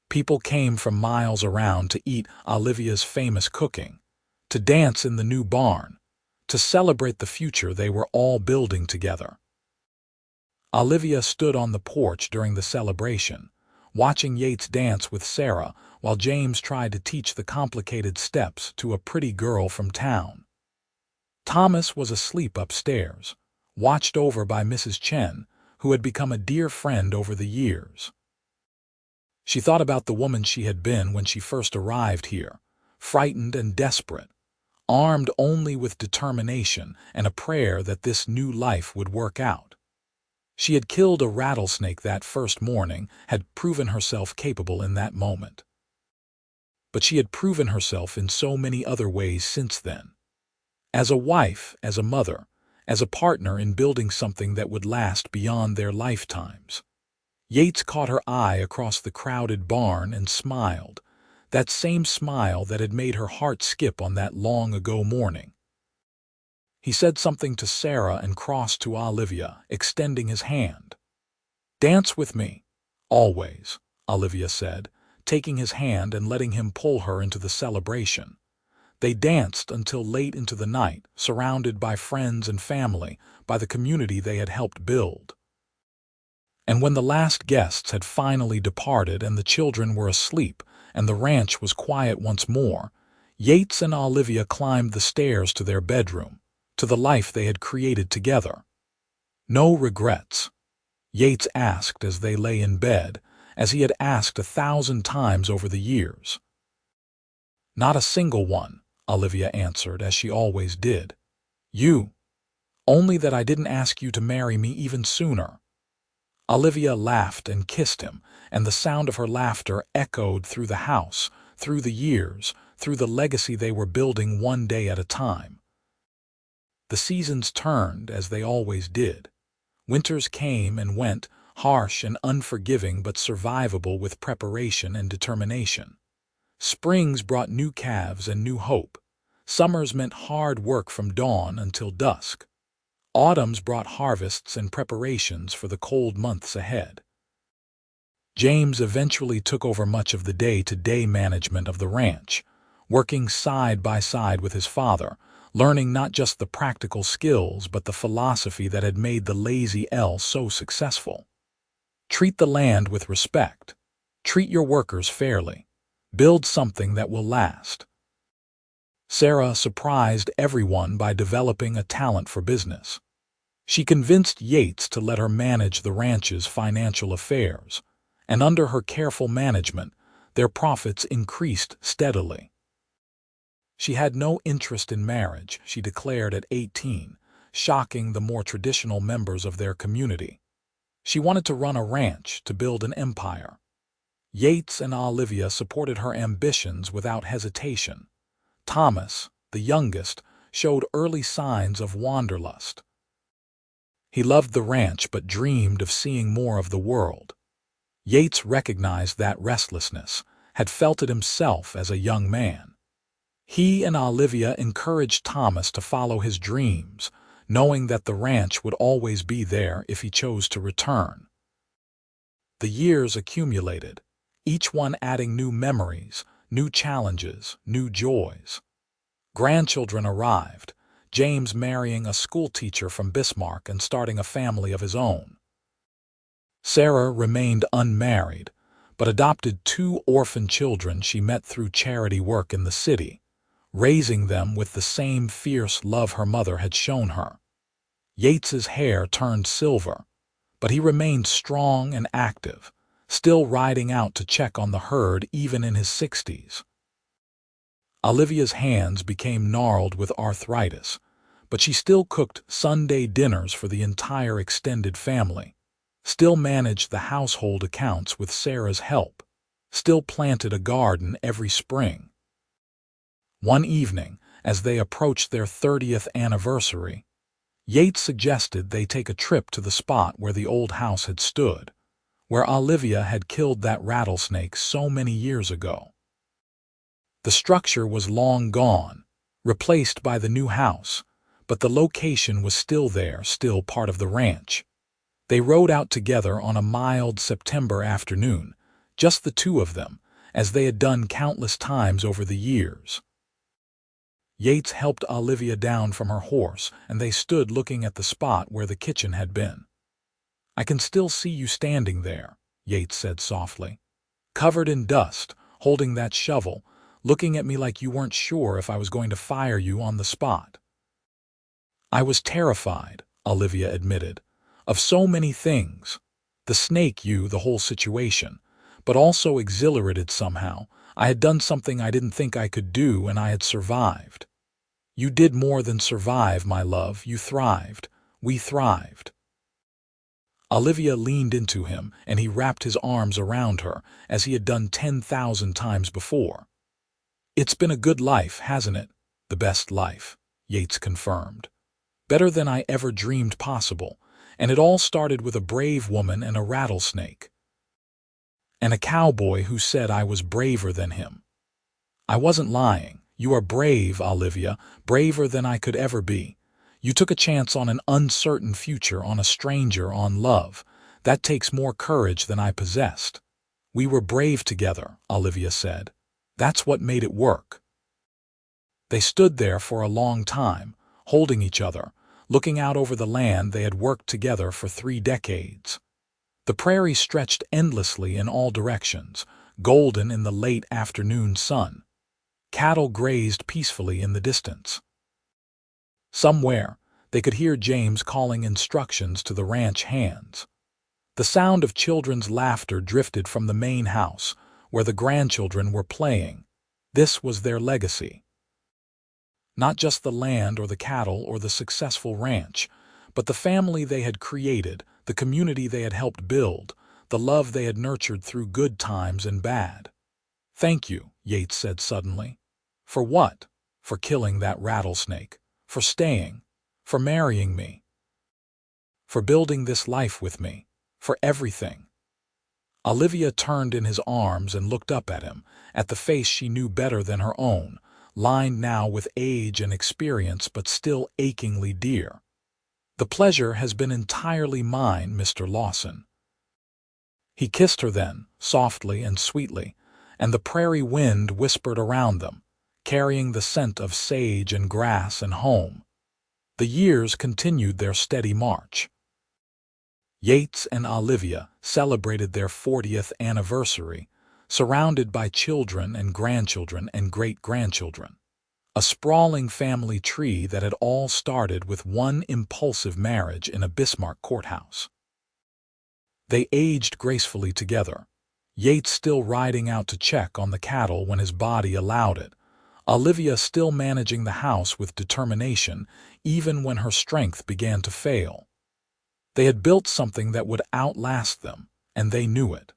People came from miles around to eat Olivia's famous cooking, to dance in the new barn, to celebrate the future they were all building together. Olivia stood on the porch during the celebration, watching Yates dance with Sarah while James tried to teach the complicated steps to a pretty girl from town. Thomas was asleep upstairs, watched over by Mrs. Chen, who had become a dear friend over the years. She thought about the woman she had been when she first arrived here, frightened and desperate, armed only with determination and a prayer that this new life would work out. She had killed a rattlesnake that first morning, had proven herself capable in that moment. But she had proven herself in so many other ways since then. As a wife, as a mother, as a partner in building something that would last beyond their lifetimes. Yates caught her eye across the crowded barn and smiled, that same smile that had made her heart skip on that long-ago morning. He said something to Sarah and crossed to Olivia, extending his hand. "Dance with me, always," Olivia said, taking his hand and letting him pull her into the celebration. They danced until late into the night, surrounded by friends and family, by the community they had helped build. And when the last guests had finally departed and the children were asleep and the ranch was quiet once more, Yates and Olivia climbed the stairs to their bedroom, to the life they had created together. "No regrets?" Yates asked as they lay in bed, as he had asked 1,000 times over the years. "Not a single one," Olivia answered, as she always did. "You. Only that I didn't ask you to marry me even sooner." Olivia laughed and kissed him, and the sound of her laughter echoed through the house, through the years, through the legacy they were building one day at a time. The seasons turned, as they always did. Winters came and went, harsh and unforgiving but survivable with preparation and determination. Springs brought new calves and new hope. Summers meant hard work from dawn until dusk. Autumns brought harvests and preparations for the cold months ahead. James eventually took over much of the day-to-day management of the ranch, working side by side with his father, learning not just the practical skills but the philosophy that had made the Lazy L so successful. Treat the land with respect. Treat your workers fairly. Build something that will last. Sarah surprised everyone by developing a talent for business. She convinced Yates to let her manage the ranch's financial affairs, and under her careful management, their profits increased steadily. She had no interest in marriage, she declared at 18, shocking the more traditional members of their community. She wanted to run a ranch, to build an empire. Yates and Olivia supported her ambitions without hesitation. Thomas, the youngest, showed early signs of wanderlust. He loved the ranch but dreamed of seeing more of the world. Yates recognized that restlessness, had felt it himself as a young man. He and Olivia encouraged Thomas to follow his dreams, knowing that the ranch would always be there if he chose to return. The years accumulated, each one adding new memories, new challenges, new joys. Grandchildren arrived, James marrying a schoolteacher from Bismarck and starting a family of his own. Sarah remained unmarried, but adopted 2 orphan children she met through charity work in the city, raising them with the same fierce love her mother had shown her. Yates's hair turned silver, but he remained strong and active, still riding out to check on the herd even in his 60s. Olivia's hands became gnarled with arthritis, but she still cooked Sunday dinners for the entire extended family, still managed the household accounts with Sarah's help, still planted a garden every spring. One evening, as they approached their 30th anniversary, Yates suggested they take a trip to the spot where the old house had stood, where Olivia had killed that rattlesnake so many years ago. The structure was long gone, replaced by the new house, but the location was still there, still part of the ranch. They rode out together on a mild September afternoon, just the 2 of them, as they had done countless times over the years. Yates helped Olivia down from her horse, and they stood looking at the spot where the kitchen had been. "I can still see you standing there," Yates said softly, "covered in dust, holding that shovel, looking at me like you weren't sure if I was going to fire you on the spot." "I was terrified," Olivia admitted, "of so many things. The snake, you, the whole situation, but also exhilarated somehow. I had done something I didn't think I could do, and I had survived." "You did more than survive, my love. You thrived. We thrived." Olivia leaned into him, and he wrapped his arms around her, as he had done 10,000 times before. "It's been a good life, hasn't it?" "The best life," Yates confirmed. "Better than I ever dreamed possible, and it all started with a brave woman and a rattlesnake. And a cowboy who said I was braver than him. I wasn't lying. You are brave, Olivia, braver than I could ever be. You took a chance on an uncertain future, on a stranger, on love. That takes more courage than I possessed." "We were brave together," Olivia said. "That's what made it work." They stood there for a long time, holding each other, looking out over the land they had worked together for 3 decades. The prairie stretched endlessly in all directions, golden in the late afternoon sun. Cattle grazed peacefully in the distance. Somewhere, they could hear James calling instructions to the ranch hands. The sound of children's laughter drifted from the main house, where the grandchildren were playing. This was their legacy. Not just the land or the cattle or the successful ranch, but the family they had created, the community they had helped build, the love they had nurtured through good times and bad. "Thank you," Yates said suddenly. "For what?" "For killing that rattlesnake. For staying. For marrying me. For building this life with me. For everything." Olivia turned in his arms and looked up at him, at the face she knew better than her own, lined now with age and experience but still achingly dear. "The pleasure has been entirely mine, Mr. Lawson." He kissed her then, softly and sweetly, and the prairie wind whispered around them, carrying the scent of sage and grass and home. The years continued their steady march. Yates and Olivia celebrated their 40th anniversary, surrounded by children and grandchildren and great-grandchildren. A sprawling family tree that had all started with one impulsive marriage in a Bismarck courthouse. They aged gracefully together, Yates still riding out to check on the cattle when his body allowed it, Olivia still managing the house with determination even when her strength began to fail. They had built something that would outlast them, and they knew it.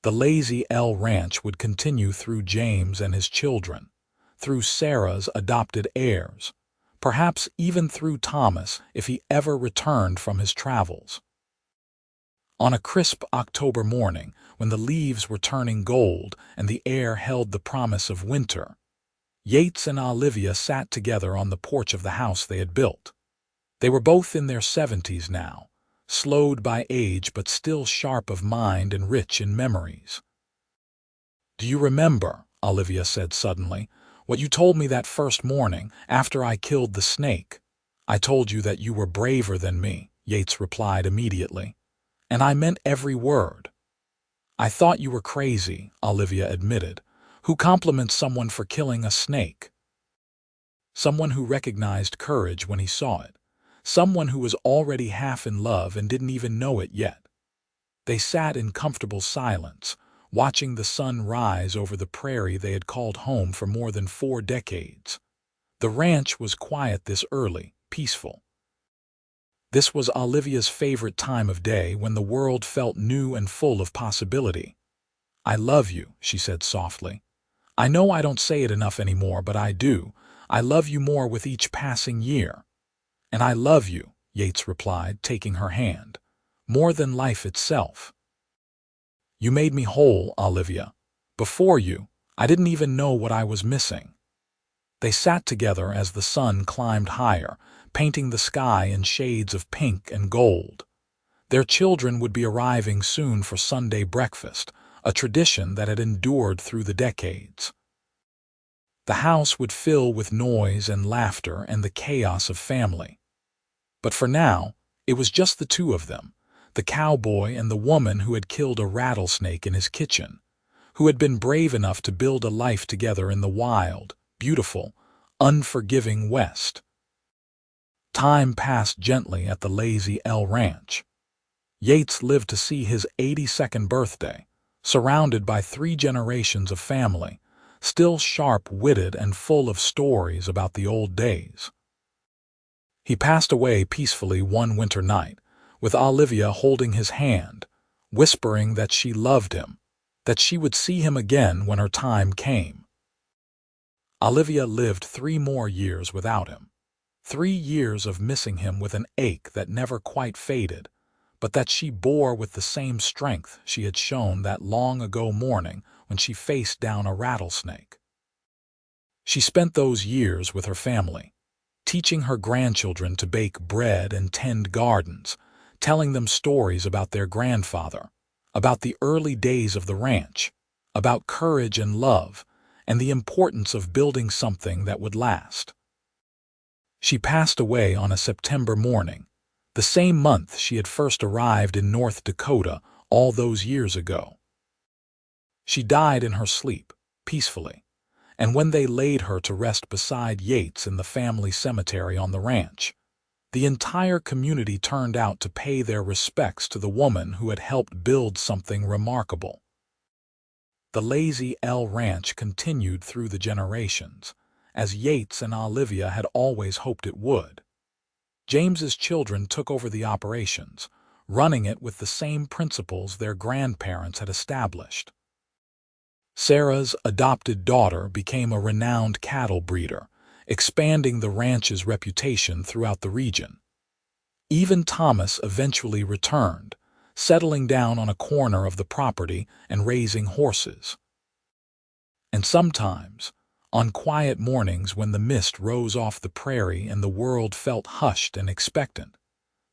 The Lazy L Ranch would continue through James and his children, through Sarah's adopted heirs, perhaps even through Thomas if he ever returned from his travels. On a crisp October morning, when the leaves were turning gold and the air held the promise of winter, Yates and Olivia sat together on the porch of the house they had built. They were both in their 70s now, slowed by age but still sharp of mind and rich in memories. "Do you remember," Olivia said suddenly, "what you told me that first morning after I killed the snake?" "I told you that you were braver than me," Yates replied immediately. "And I meant every word." "I thought you were crazy," Olivia admitted. "Who compliments someone for killing a snake?" Someone who recognized courage when he saw it. Someone who was already half in love and didn't even know it yet. They sat in comfortable silence, watching the sun rise over the prairie they had called home for more than 4 decades. The ranch was quiet this early, peaceful. This was Olivia's favorite time of day when the world felt new and full of possibility. "I love you," she said softly. "I know I don't say it enough anymore, but I do. I love you more with each passing year." "And I love you," Yates replied, taking her hand, "more than life itself. You made me whole, Olivia. Before you, I didn't even know what I was missing." They sat together as the sun climbed higher, painting the sky in shades of pink and gold. Their children would be arriving soon for Sunday breakfast, a tradition that had endured through the decades. The house would fill with noise and laughter and the chaos of family. But for now, it was just the two of them, the cowboy and the woman who had killed a rattlesnake in his kitchen, who had been brave enough to build a life together in the wild, beautiful, unforgiving West. Time passed gently at the Lazy L Ranch. Yates lived to see his 82nd birthday, surrounded by 3 generations of family, still sharp-witted and full of stories about the old days. He passed away peacefully one winter night, with Olivia holding his hand, whispering that she loved him, that she would see him again when her time came. Olivia lived 3 more years without him. 3 years of missing him with an ache that never quite faded, but that she bore with the same strength she had shown that long-ago morning when she faced down a rattlesnake. She spent those years with her family, teaching her grandchildren to bake bread and tend gardens, telling them stories about their grandfather, about the early days of the ranch, about courage and love, and the importance of building something that would last. She passed away on a September morning, the same month she had first arrived in North Dakota all those years ago. She died in her sleep, peacefully, and when they laid her to rest beside Yates in the family cemetery on the ranch, the entire community turned out to pay their respects to the woman who had helped build something remarkable. The Lazy L Ranch continued through the generations, as Yates and Olivia had always hoped it would. James's children took over the operations, running it with the same principles their grandparents had established. Sarah's adopted daughter became a renowned cattle breeder, expanding the ranch's reputation throughout the region. Even Thomas eventually returned, settling down on a corner of the property and raising horses. And sometimes, on quiet mornings when the mist rose off the prairie and the world felt hushed and expectant,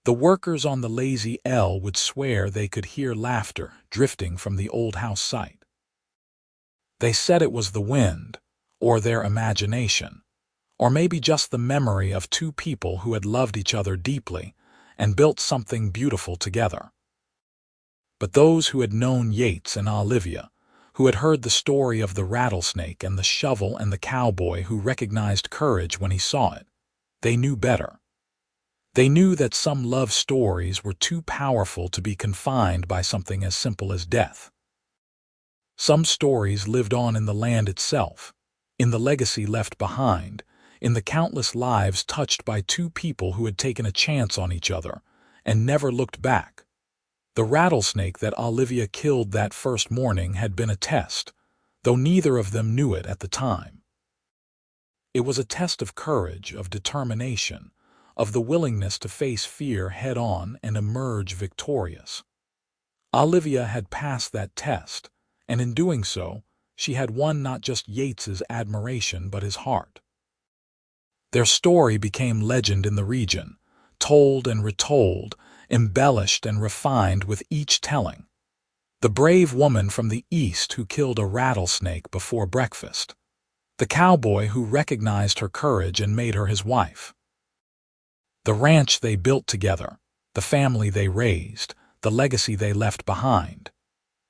The workers on the Lazy L would swear they could hear laughter drifting from the old house site. They said it was the wind, or their imagination, or maybe just the memory of two people who had loved each other deeply and built something beautiful together. But those who had known Yates and Olivia, who had heard the story of the rattlesnake and the shovel and the cowboy who recognized courage when he saw it, they knew better. They knew that some love stories were too powerful to be confined by something as simple as death. Some stories lived on in the land itself, in the legacy left behind, in the countless lives touched by two people who had taken a chance on each other and never looked back. The rattlesnake that Olivia killed that first morning had been a test, though neither of them knew it at the time. It was a test of courage, of determination, of the willingness to face fear head-on and emerge victorious. Olivia had passed that test, and in doing so, she had won not just Yates's admiration but his heart. Their story became legend in the region, told and retold, embellished and refined with each telling. The brave woman from the East who killed a rattlesnake before breakfast. The cowboy who recognized her courage and made her his wife. The ranch they built together, the family they raised, the legacy they left behind.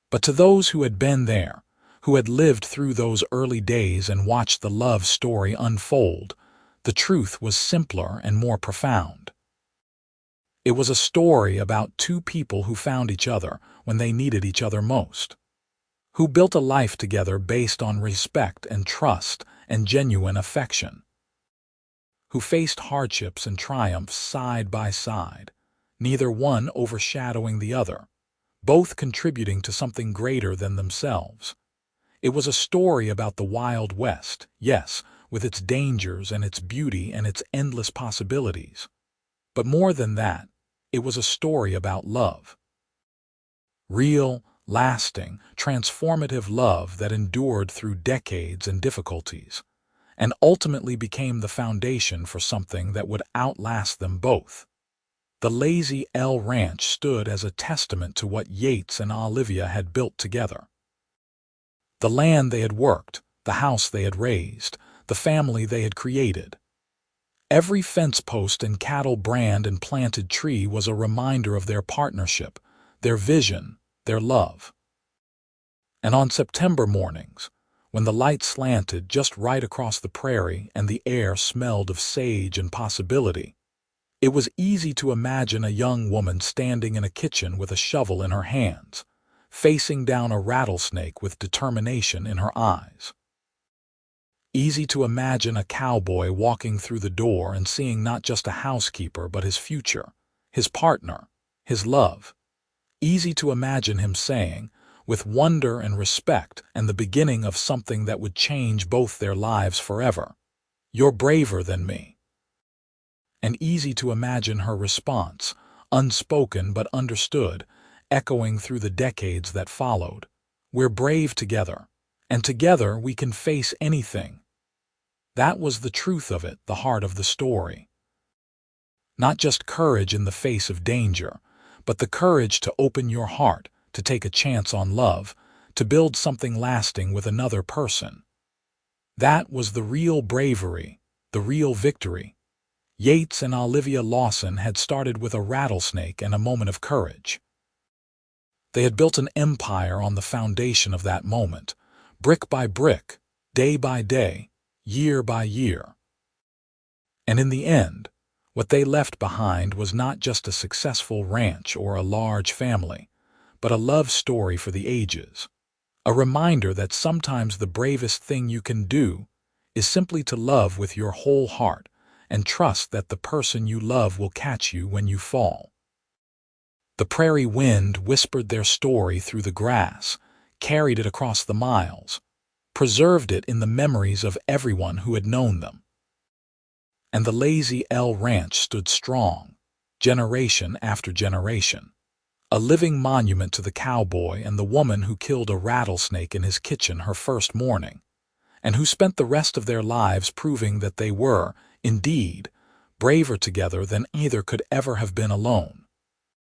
But to those who had been there, who had lived through those early days and watched the love story unfold, the truth was simpler and more profound. It was a story about two people who found each other when they needed each other most, who built a life together based on respect and trust and genuine affection, who faced hardships and triumphs side by side, neither one overshadowing the other, both contributing to something greater than themselves. It was a story about the Wild West, yes, with its dangers and its beauty and its endless possibilities. But more than that, it was a story about love. Real, lasting, transformative love that endured through decades and difficulties, and ultimately became the foundation for something that would outlast them both. The Lazy L Ranch stood as a testament to what Yates and Olivia had built together. The land they had worked, the house they had raised, the family they had created. Every fence post and cattle brand and planted tree was a reminder of their partnership, their vision, their love. And on September mornings, when the light slanted just right across the prairie and the air smelled of sage and possibility, it was easy to imagine a young woman standing in a kitchen with a shovel in her hands, facing down a rattlesnake with determination in her eyes. Easy to imagine a cowboy walking through the door and seeing not just a housekeeper but his future, his partner, his love. Easy to imagine him saying, with wonder and respect and the beginning of something that would change both their lives forever, "You're braver than me." And easy to imagine her response, unspoken but understood, echoing through the decades that followed, "We're brave together, and together we can face anything." That was the truth of it, the heart of the story. Not just courage in the face of danger, but the courage to open your heart, to take a chance on love, to build something lasting with another person. That was the real bravery, the real victory. Yates and Olivia Lawson had started with a rattlesnake and a moment of courage. They had built an empire on the foundation of that moment, brick by brick, day by day, year by year. And in the end, what they left behind was not just a successful ranch or a large family, but a love story for the ages. A reminder that sometimes the bravest thing you can do is simply to love with your whole heart and trust that the person you love will catch you when you fall. The prairie wind whispered their story through the grass, carried it across the miles, preserved it in the memories of everyone who had known them. And the Lazy L Ranch stood strong, generation after generation, a living monument to the cowboy and the woman who killed a rattlesnake in his kitchen her first morning, and who spent the rest of their lives proving that they were, indeed, braver together than either could ever have been alone.